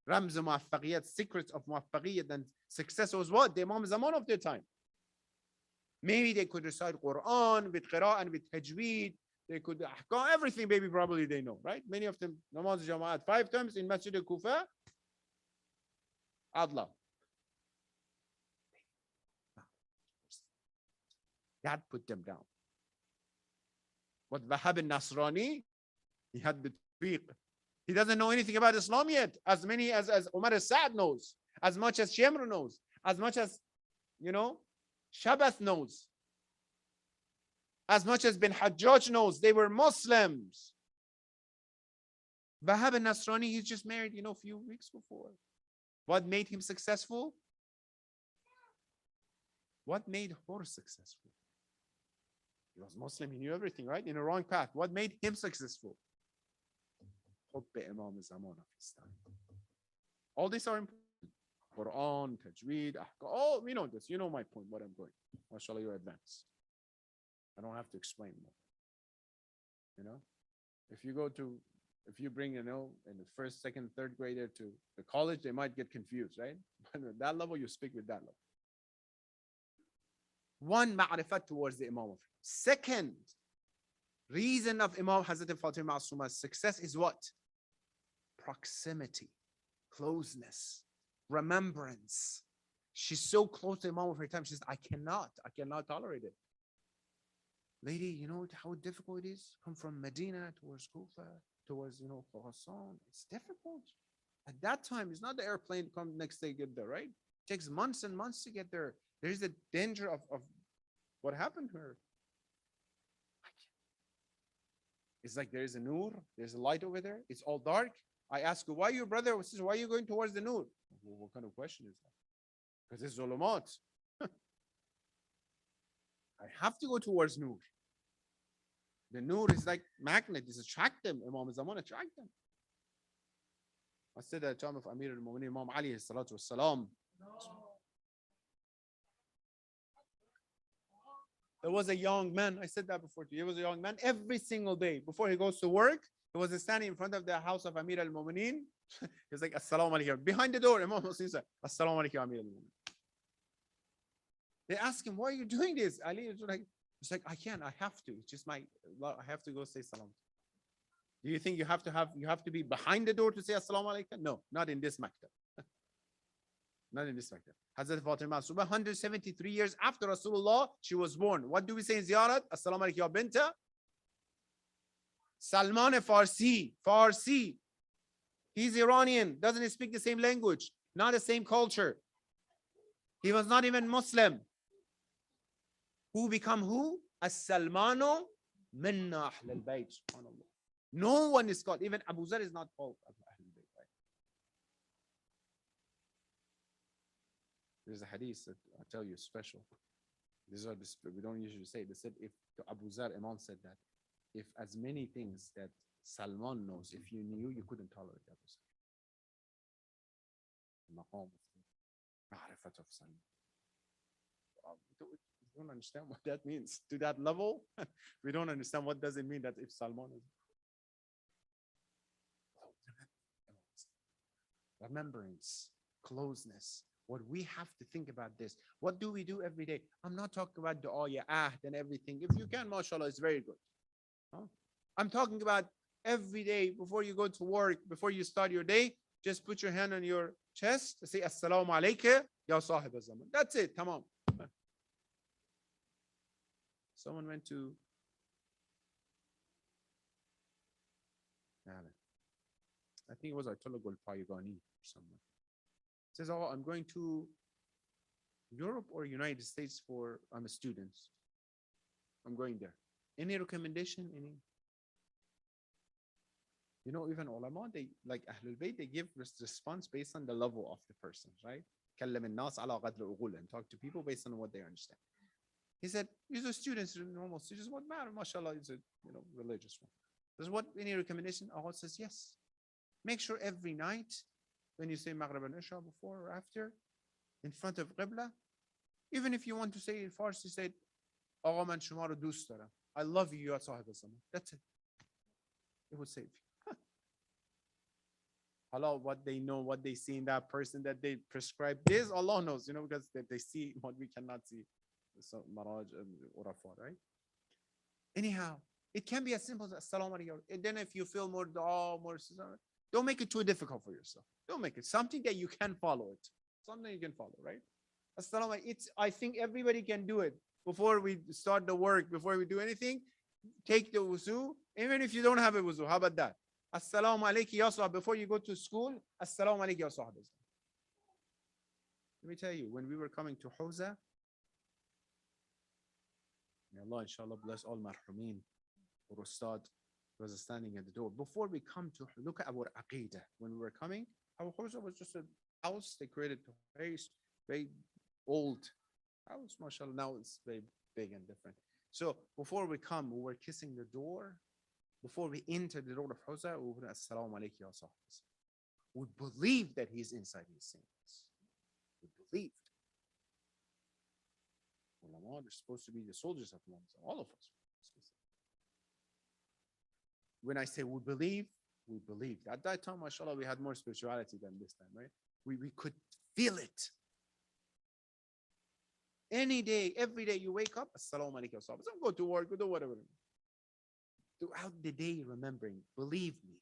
Ramz muwaffaqiyat, secrets of muwaffaqiyat and success was what? The Imam Zaman of their time. Maybe they could recite Quran with qira'ah and with tajweed. They could ahkam, everything maybe probably they know, right? Many of them, namaz jama'at 5 times in Masjid al-Kufa, adla. That put them down. What Wahab al-Nasrani, he had the tweak. He doesn't know anything about Islam yet, as many as Umar al-Sa'd knows, as much as Shemr knows, as much as, Shabath knows, as much as bin Hajjaj knows. They were Muslims. Wahab al-Nasrani, he's just married, a few weeks before. What made him successful? What made her successful? He was Muslim, he knew everything, right? In a wrong path. What made him successful? Imam Zaman of his time. All these are important. Quran, Tajweed, oh, we know this. You know my point, what I'm going. MashaAllah, you're advanced. I don't have to explain more. You know, if you bring, in the first, second, third grader to the college, they might get confused, right? But at that level, you speak with that level. One, ma'rifat towards the Imam. Second, reason of Imam Hazrat Fatima Ma'suma's success is what? Proximity, closeness, remembrance. She's so close to Imam of her time. She says, I cannot tolerate it. Lady, you know how difficult it is? Come from Medina towards Kufa, towards, Khurasan. It's difficult. At that time, it's not the airplane come next day, get there, right? It takes months and months to get there. There's a danger of what happened to her. It's like there's a nur, there's a light over there. It's all dark. I ask you, why your brother or sister, why are you going towards the nur? What kind of question is that? Because it's zulumat. I have to go towards nur. The nur is like magnet, it's attract them. Imam Zaman attract them. I said at the time of Amir al-Mu'minin, Imam Ali salatu wassalam. There was a young man, I said that before to you. He was a young man every single day. Before he goes to work, he was standing in front of the house of Amir al-Mu'minin. He's like, Assalamu alaikum. Behind the door, Imam Hussein said, Assalamu alaikum, Amir al-Mu'minin. They ask him, why are you doing this? Ali is like, I can't, I have to. It's just I have to go say salam. Do you think you have to be behind the door to say assalamu alaikum? No, not in this maktab. Not in this maktab. Hazrat Fatima Ma'suma, 173 years after Rasulullah, she was born. What do we say in ziyarat? Assalamu alaikum ya binta. Salman Farsi. He's Iranian, doesn't speak the same language, not the same culture. He was not even Muslim. Who become who? As-Salmanu minna Ahl al-Bayt. Subhanallah. No one is called, even Abu Zar is not called Ahl al-Bayt. Right? There's a hadith that I'll tell you special. We don't usually say. They said if Abu Zar, Imam said that if as many things that Salman knows, if you knew, you couldn't tolerate Abu Zar. Maqam of ma'rifat of Salman. We don't understand what that means. To that level, we don't understand what does it mean that if Salman is remembrance, closeness. What we have to think about this. What do we do every day? I'm not talking about dua, ya ahd and everything. If you can, mashallah, it's very good. Huh? I'm talking about every day before you go to work, before you start your day, just put your hand on your chest, say assalamu alaikum ya sahib az-zaman. That's it, tamam. Someone went to I think it was Ayatollah Payagani or someone. Says, oh, I'm going to Europe or United States I'm a student. I'm going there. Any recommendation? Any? Even ulama, they like Ahlul Bayt, they give response based on the level of the person, right? كلم الناس على قدر عقولهم, and talk to people based on what they understand. He said, these are students, normal students. What matter? MashaAllah, is a religious one. Does what any recommendation? Allah says yes. Make sure every night when you say Maghrib and Isha before or after, in front of Qibla, even if you want to say in Farsi, say Agha man shuma ro dost daram. I love you, ya sahib az-zaman. That's it. It will save you. Allah, what they know, what they see in that person that they prescribe this, Allah knows, because they see what we cannot see. So Maraj and Urafat, right? Anyhow, it can be as simple as Assalamu alaikum. And then if you feel more dua, don't make it too difficult for yourself. Don't make it something that you can follow it. Something you can follow, right? Assalamu alaikum. I think everybody can do it before we start the work, before we do anything. Take the wuzu, even if you don't have a wuzu. How about that? Assalamu alaikum ya sahib. Before you go to school, Assalamu alaikum ya sahib. Let me tell you, when we were coming to Hawza, may Allah inshallah bless all marhumin. Or Ustad was standing at the door. Before we come to look at our aqidah, when we were coming, our Hawza was just a house they created, very, very old house, mashallah. Now it's very big and different. So before we come, we were kissing the door. Before we enter the door of Hawza, we would Assalamu alaikum ya sahib. We believe that he's inside his sins. believed. Ulama, they're supposed to be the soldiers of Imam, all of us. When I say we believe, we believed. At that time, mashallah, we had more spirituality than this time, right? We could feel it. Any day, every day you wake up, assalamu alaikum, go to work, go do whatever. Throughout the day, remembering, believe me.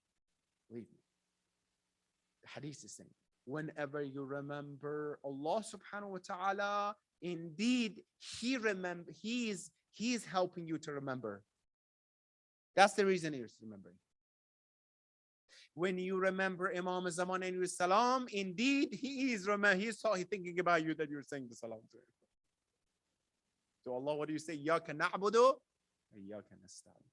The hadith is saying, whenever you remember Allah subhanahu wa ta'ala, indeed, He is helping you to remember. That's the reason He is remembering. When you remember Imam Zaman and his salam, indeed, He's thinking about you that you're saying the salam to Him. To Allah, what do you say? Iyaka na'budu, Iyaka nasta'in.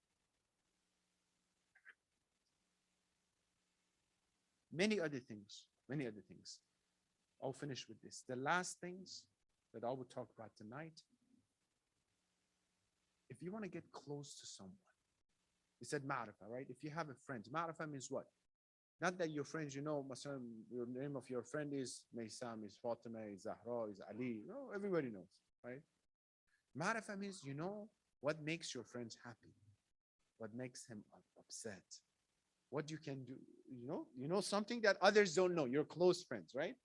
Many other things. I'll finish with this. The last things that I will talk about tonight. If you want to get close to someone, we said ma'rifah, right? If you have a friend, ma'rifah means what? Not that your friends, the name of your friend is Maysam, is Fatima, is Zahra, is Ali. No, everybody knows, right? Ma'rifah means you know what makes your friends happy, what makes him upset, what you can do. You know something that others don't know. Your close friends, right?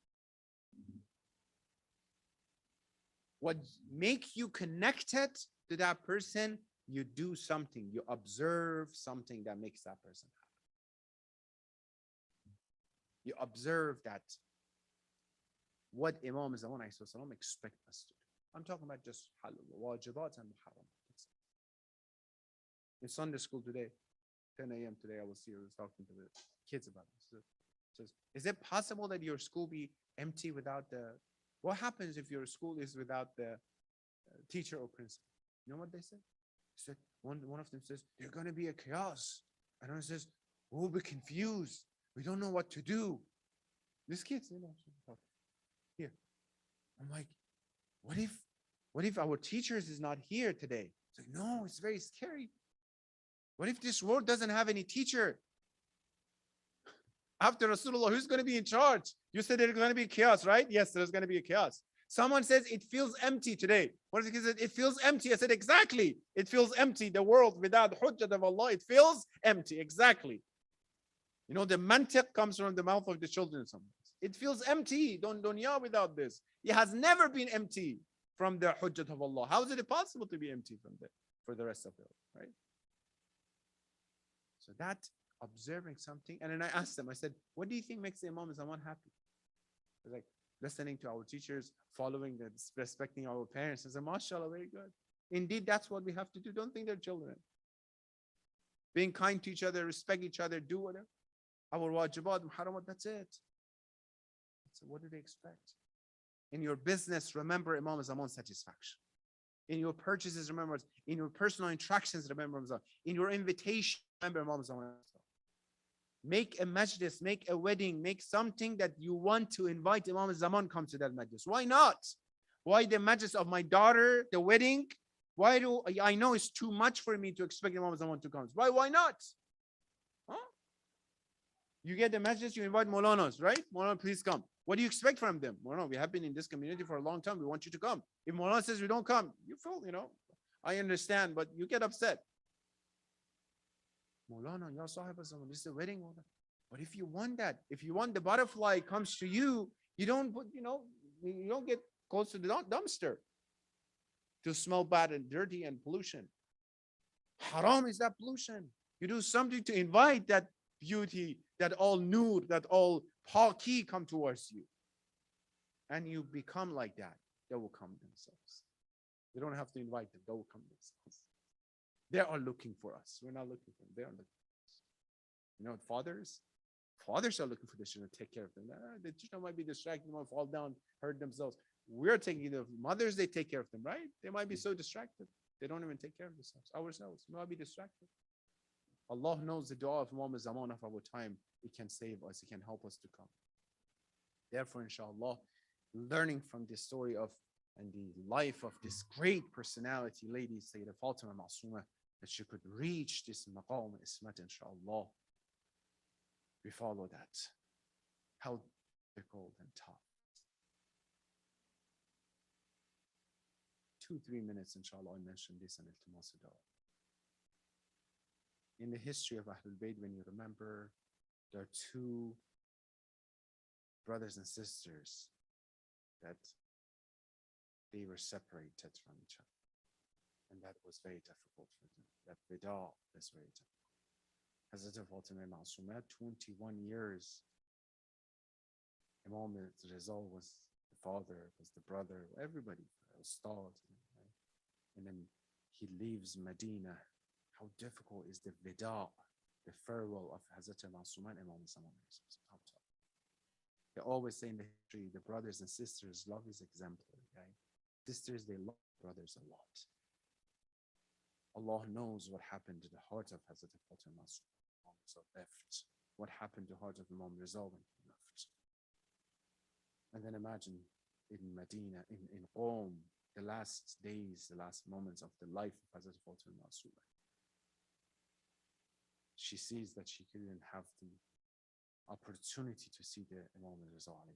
What make you connected to that person? You do something. You observe something that makes that person happy. You observe that what Imam Zaman expect us to do. I'm talking about just wajibat and muharram. In Sunday school today, 10 a.m. today, I was talking to the kids about this. Says, is it possible that your school be empty without what happens if your school is without the teacher or principal? You know what they said? They said, one of them says, there's going to be a chaos. Another says, we'll be confused. We don't know what to do. These kids, here. I'm like, what if our teachers is not here today? It's like, no, it's very scary. What if this world doesn't have any teacher? After Rasulullah, who's going to be in charge? You said there's going to be chaos, right? Yes, there's going to be a chaos. Someone says it feels empty today. What if he said it feels empty? I said, exactly. It feels empty. The world without hujjat of Allah, it feels empty. Exactly. The mantiq comes from the mouth of the children sometimes. It feels empty. Dunya without this. It has never been empty from the hujjat of Allah. How is it possible to be empty from that for the rest of the world, right? So that observing something, and then I asked them, I said, what do you think makes the Imam Zaman happy? They're like, listening to our teachers, respecting our parents. I said, mashallah, very good. Indeed, that's what we have to do. Don't think they're children. Being kind to each other, respect each other, do whatever. Our wajibat, muharramat, that's it. So what do they expect? In your business, remember Imam Zaman's satisfaction. In your purchases, remember. In your personal interactions, remember Imam Zaman. In your invitation, remember Imam Zaman. Make a majlis, make a wedding, make something that you want to invite Imam Zaman come to that majlis. Why not? Why the majlis of my daughter, the wedding? Why do I know it's too much for me to expect Imam Zaman to come? Why not? Huh? You get the majlis, you invite Maulanas, right? Maulana, please come. What do you expect from them? Maulana, we have been in this community for a long time. We want you to come. If Maulana says we don't come, you feel, I understand, but you get upset. Maulana, ya sahib, this is a wedding. But if you want that, if you want the butterfly comes to you, you don't put, you don't get close to the dumpster to smell bad and dirty and pollution. Haram is that pollution. You do something to invite that beauty, that all nur, that all paki come towards you. And you become like that. They will come themselves. You don't have to invite them. They will come themselves. They are looking for us. We're not looking for them. They are looking for us. Fathers are looking for the children to take care of them. The children might be distracted, might fall down, hurt themselves. We're taking care of mothers, they take care of them, right? They might be so distracted. They don't even take care of themselves. Ourselves, we might be distracted. Allah knows the dua of Imam Zaman of our time. It can save us. It can help us to come. Therefore, inshallah, learning from this story of and the life of this great personality, Lady Sayyidah Fatima Masuma, that she could reach this maqam ismat, inshallah. We follow that. How difficult and tough. 2-3 minutes, inshallah, I mention this and Iltimas Dua. In the history of Ahlul Bayt, when you remember, there are two brothers and sisters that they were separated from each other. And that was very difficult for them. That Vida is very difficult. Hazrat Fatima Ma'sumat, 21 years. Imam Rizal was the father, was the brother, everybody, Ustad. Right? And then he leaves Medina. How difficult is the Vida, the farewell of Hazrat Ma'sumat and Imam Sallallahu Alaihi Wasallam. They always say in the history, the brothers and sisters, love is exemplary. Right? Sisters, they love brothers a lot. Allah knows what happened to the heart of Hazrat Fatima so left. What happened to the heart of Imam Rizal when he left. And then imagine in Medina, in Qom, the last days, the last moments of the life of Hazrat Fatima. She sees that she couldn't have the opportunity to see the Imam Rizal.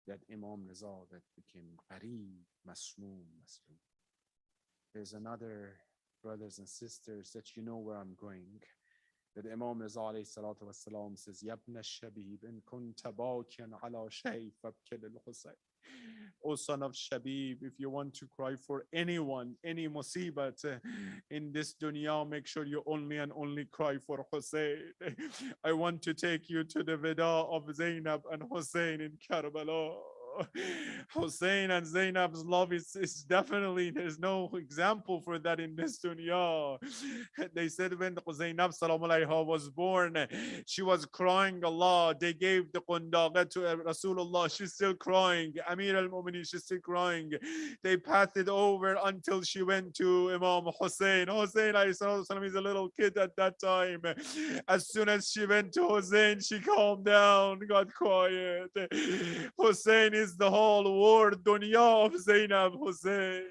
That Imam Rizal that became Qarib, Masmoom, Masloom. There's another brothers and sisters that you know where I'm going. That Imam Rizal alayhi salatu wasalam says, Yabna Shabib, in kunta bakiyan ala shay fabkil al-Husayn. O son of Shabib, if you want to cry for anyone, any musibat in this dunya, make sure you only and only cry for Hussein. I want to take you to the Vida of Zainab and Hussein in Karbala. Hussein and Zainab's love is definitely, there's no example for that in this dunya. They said when Zainab salam alayha was born, she was crying a lot. They gave the qundaga to Rasulullah. She's still crying. Amir al-Mu'mineen, she's still crying. They passed it over until she went to Imam Hussein. Hussein is a little kid at that time. As soon as she went to Hussein, she calmed down, got quiet. Hussein is the whole world dunya of Zainab Hussein.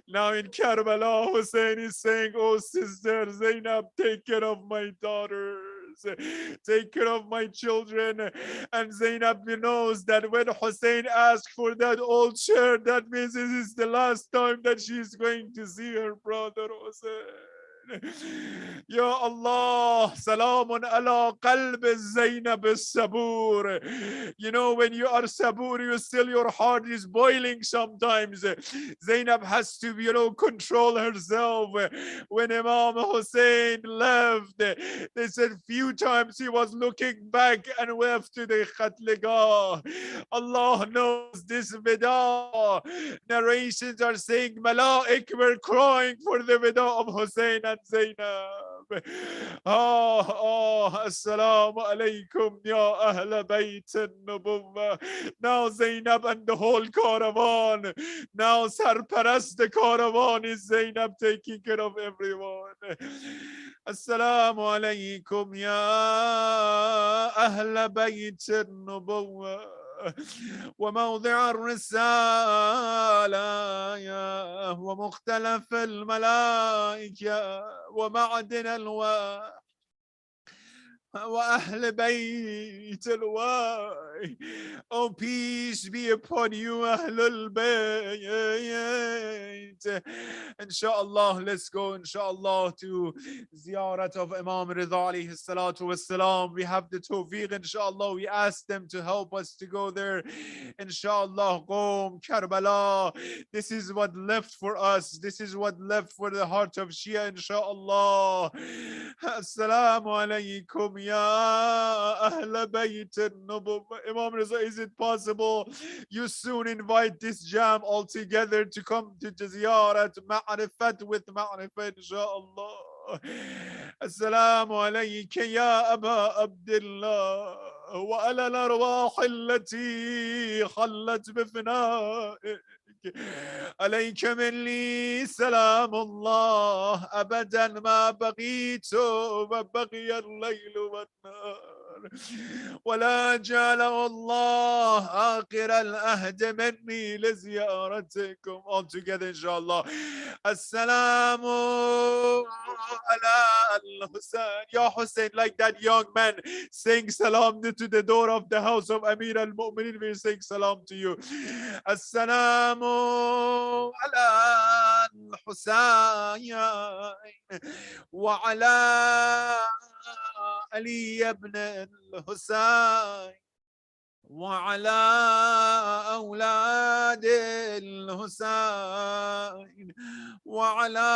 Now in Karbala, Hussein is saying, oh sister Zainab, take care of my daughters, take care of my children. And Zainab knows that when Hussein asked for that old chair, that means this is the last time that she's going to see her brother Hussein. Ya Allah, salamun ala qalb Zainab sabur. You know, when you are sabur, you still, your heart is boiling sometimes. Zainab has to, control herself. When Imam Hussein left, they said few times he was looking back and left to the Khatligah. Allah knows this Vida. Narrations are saying Malaik were crying for the Vida of Hussein and Zainab. Assalamu alaikum ya Ahl Bayt al-Nubuwwah. Now Zainab and the whole caravan. Now Sarparas the caravan is Zainab taking care of everyone. Assalamu alaikum ya Ahl Bayt al-Nubuwwah. وموضع الرسالة ومختلف الملائكة ومعدن الواح وأهل بيت الواي. Oh, peace be upon you, Ahlul Bayt. Inshallah, let's go, inshallah, to ziyarat of Imam Ridha alayhi salatu wassalam. We have the tawfiq, inshallah. We ask them to help us to go there. Inshallah, Qom, Karbala. This is what left for us. This is what left for the heart of Shia, inshallah. Assalamu alaikum ya Ahl Bayt al-Nubuwwah. Imam Rizal, is it possible you soon invite this jam all together to come to ziyarat ma'rifat with ma'rifat, inshallah. Assalamu alayka ya Aba Abdullah wa ala al-arwah allati khallat bifna'ik. عليك مني سلام الله أبدا ما بقيت وبقي الليل والنهار.
ولا جعله الله آخر العهد مني لزيارتكم. All together inshallah. السلام على الحسين. Ya Hussein, like that young man saying salam to the door of the house of Amir al-Mu'minin, we're saying salam to you. السلام على الحسين وعلى علي بن الحسين وعلى أولاد الحسين وعلى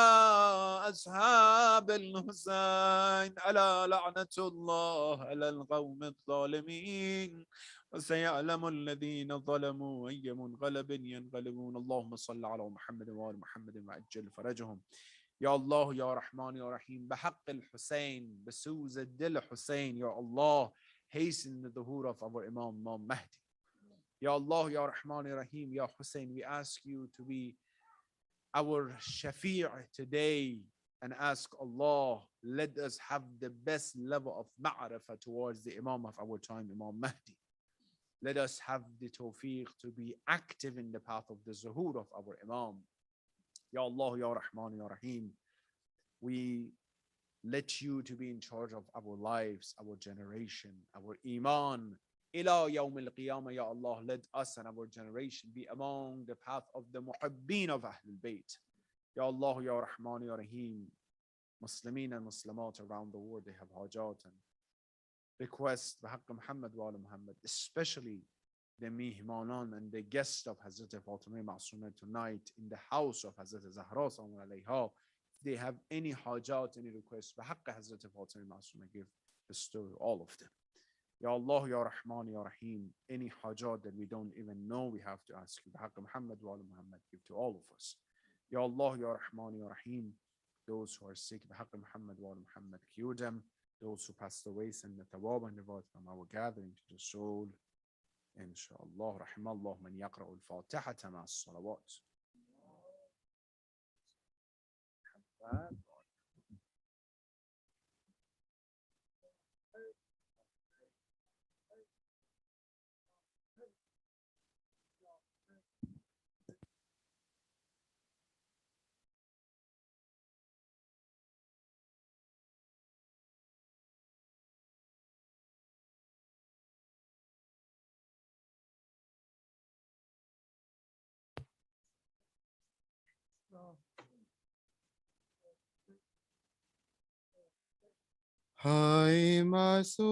أصحاب الحسين ألا لعنة الله على القوم الظالمين وسيعلم الذين ظلموا أي منقلب ينقلبون. اللهم صل على محمد وآل محمد وعجل فرجهم. يا الله يا رحمن يا رحيم بحق الحسين بسوز الدل حسين يا الله hasten the dhuhr of our Imam Mahdi. Ya Allah, Ya Rahman, Ya Rahim, Ya Hussein, we ask you to be our Shafi' today and ask Allah, let us have the best level of ma'rifah towards the Imam of our time, Imam Mahdi. Let us have the tawfiq to be active in the path of the zuhur of our Imam. Ya Allah, Ya Rahman, Ya Rahim, we let you to be in charge of our lives, our generation, our iman. Ila yawm al-qiyamah, Ya Allah, let us and our generation be among the path of the muhibbeen of Ahlul Bayt. Ya Allah, Ya Rahman, Ya Rahim, Muslimin and Muslimat around the world, they have hajat and requests, Bahaq Muhammad wa ala Muhammad, especially the mihmanan and the guests of Hazrat Fatima Ma'sumah tonight in the house of Hazrat Zahra sallallahu alayha. They have any hajat, any requests, بحق Hazrat Fatima Ma'sumah, give this to all of them. Ya Allah, Ya Rahman, Ya Rahim, any hajat that we don't even know, we have to ask you. بحق Muhammad wa ala Muhammad, give to all of us. Ya Allah, Ya Rahman, Ya Rahim, those who are sick, بحق Muhammad wa ala Muhammad, cure them. Those who passed away, send the tawab and reward from our gathering to the soul. Inshallah, Rahimallah, man yaqra'u al-Fatihata ma'a as-salawat.
Hai masumai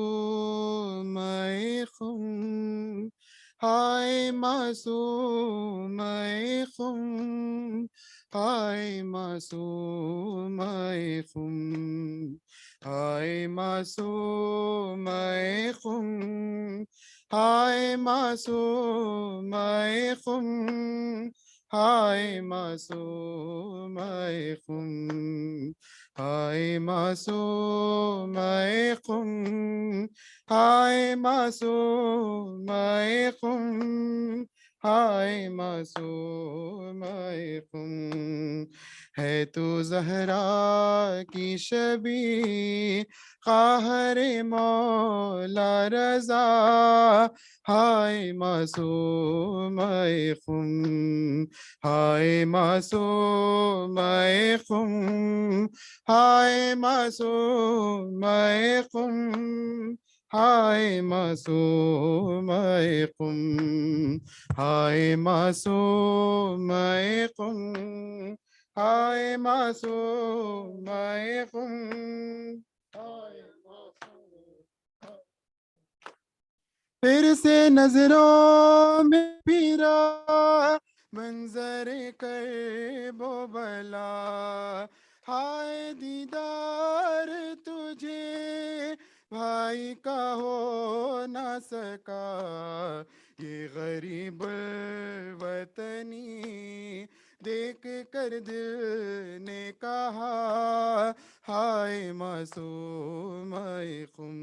khum, hai masumai khum, hai masumai khum, hai masumai khum, hai masumai khum, hai masumai khum. Hai masumai khum, hai masumai khum, hai masumai khum. है तू ज़हरा की शबी क़ाहरे मौला रज़ा हाय मासूमाए खुम हाय मासूमाए खुम हाय मासूमाए खुम हाय मासूमाए खुम हाय मासूमाए खुम हाय मासूमाए खुम फिर से नजरों में पीरा मंजर कर वो बला हाय दीदार तुझे भाई का हो ना सका ये गरीब वतनी देख कर दिल ने कहा हाय मासूमाए खुम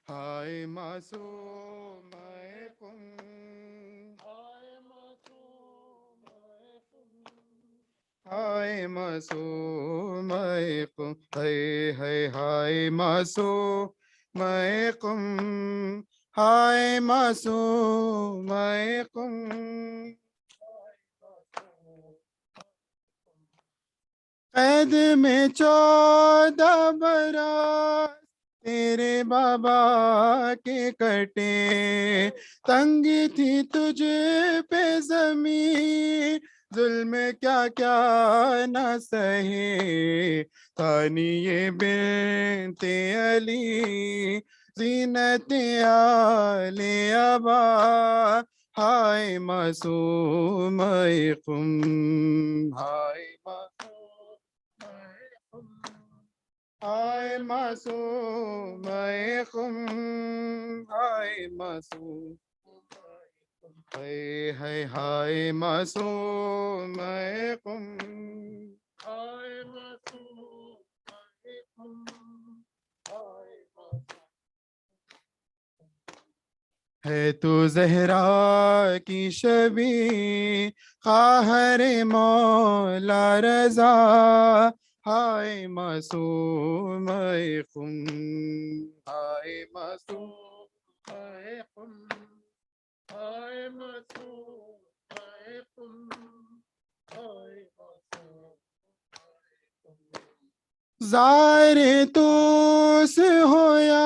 हाय मासूमाए खुम हाय मासूमाए खुम हाय मासूमाए खुम हाय हाय हाय मासूमाए قم ہائے معصوم قم قید میں 14 برس تیرے بابا کے کٹے تنگ تھی تجھ پہ زمین ظلم کیا کیا نہ سہے ثانیہ بنت علی زینت آل ابا ہائے معصوم قم ہائے ہائے معصوم قم ہائے معصوم ہائے ہائے معصوم قم ہائے معصوم قم ہائے ہے تو زہرا کی شبی خواہر مولا رضا ہائے معصوم قم ہائے معصوم قم ہائے معصوم قم ہائے معصوم ظاہر تو سے ہویا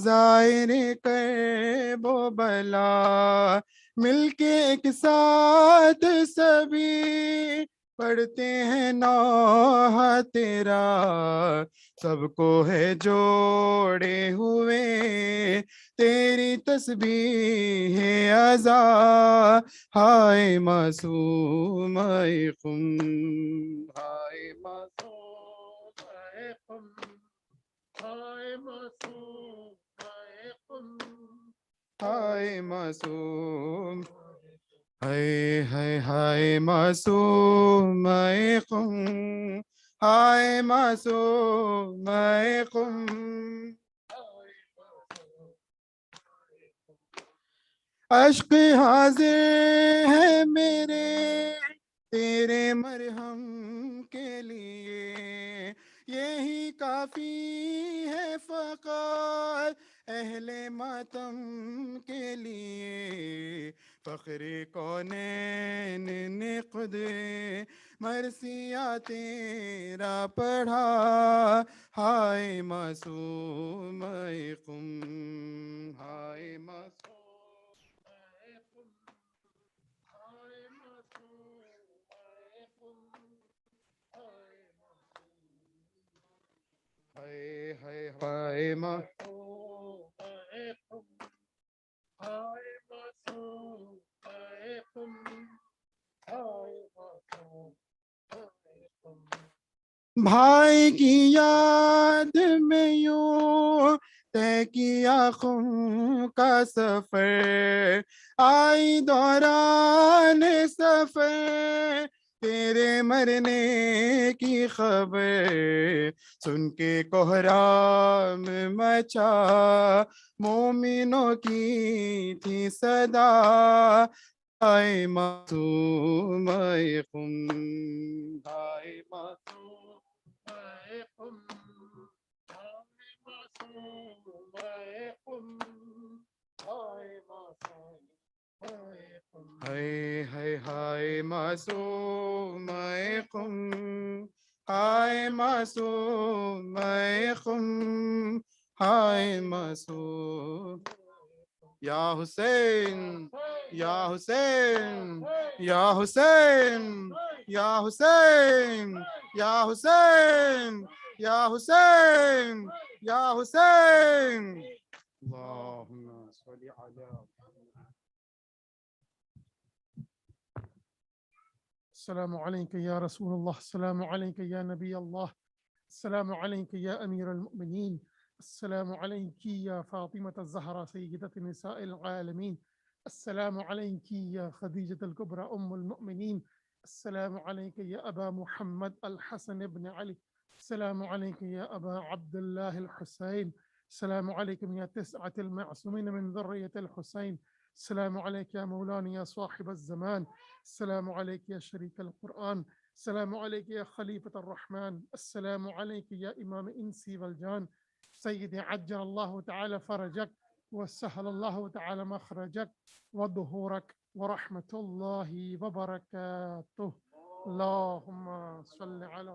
ظاہر کرب و بلا مل کے ایک ساتھ سبھی پڑھتے ہیں نوح تیرا سب کو ہے جوڑے ہوئے تیری تسبیح عزا ہائے معصوم قم ہائے معصوم قم ہائے معصوم قم ہائے معصوم ہائے معصوم قم ہائے معصوم قم اشک حاضر ہے میرے تیرے مرہم کے لیے یہی کافی ہے فقط اہل ماتم کے لیے فخر کونین نے خود مرثیہ تیرا پڑھا ہائے معصوم قم ہائے معصوم ہائے معصوم ہائے معصوم بھائی کی یاد میں یوں طے کیا خم کا سفر آئی دوران سفر تیرے مرنے کی خبر سن کے کوہرام مچا مومنوں کی تھی صدا ہائے معصوم قم ہائے معصوم قم ہائے معصوم قم ہائے معصوم ہائے معصوم قم ہائے معصوم قم ہائے معصوم یا حسین یا حسین یا حسین یا حسین یا حسین یا حسین یا حسین اللہم صلی علی
السلام عليك يا رسول الله، السلام عليك يا نبي الله، السلام عليك يا أمير المؤمنين، السلام عليك يا فاطمة الزهراء سيدة نساء العالمين، السلام عليك يا خديجة الكبرى أم المؤمنين، السلام عليك يا أبا محمد الحسن بن علي، السلام عليك يا أبا عبد الله الحسين، السلام عليكم يا 9 المعصومين من ذرية الحسين، السلام عليك يا مولانا يا صاحب الزمان، السلام عليك يا شريك القرآن، السلام عليك يا خليفة الرحمن، السلام عليك يا إمام إنسي والجان، سيدي عجل الله تعالى فرجك وسهل الله تعالى مخرجك وظهورك ورحمة الله وبركاته. اللهم صل على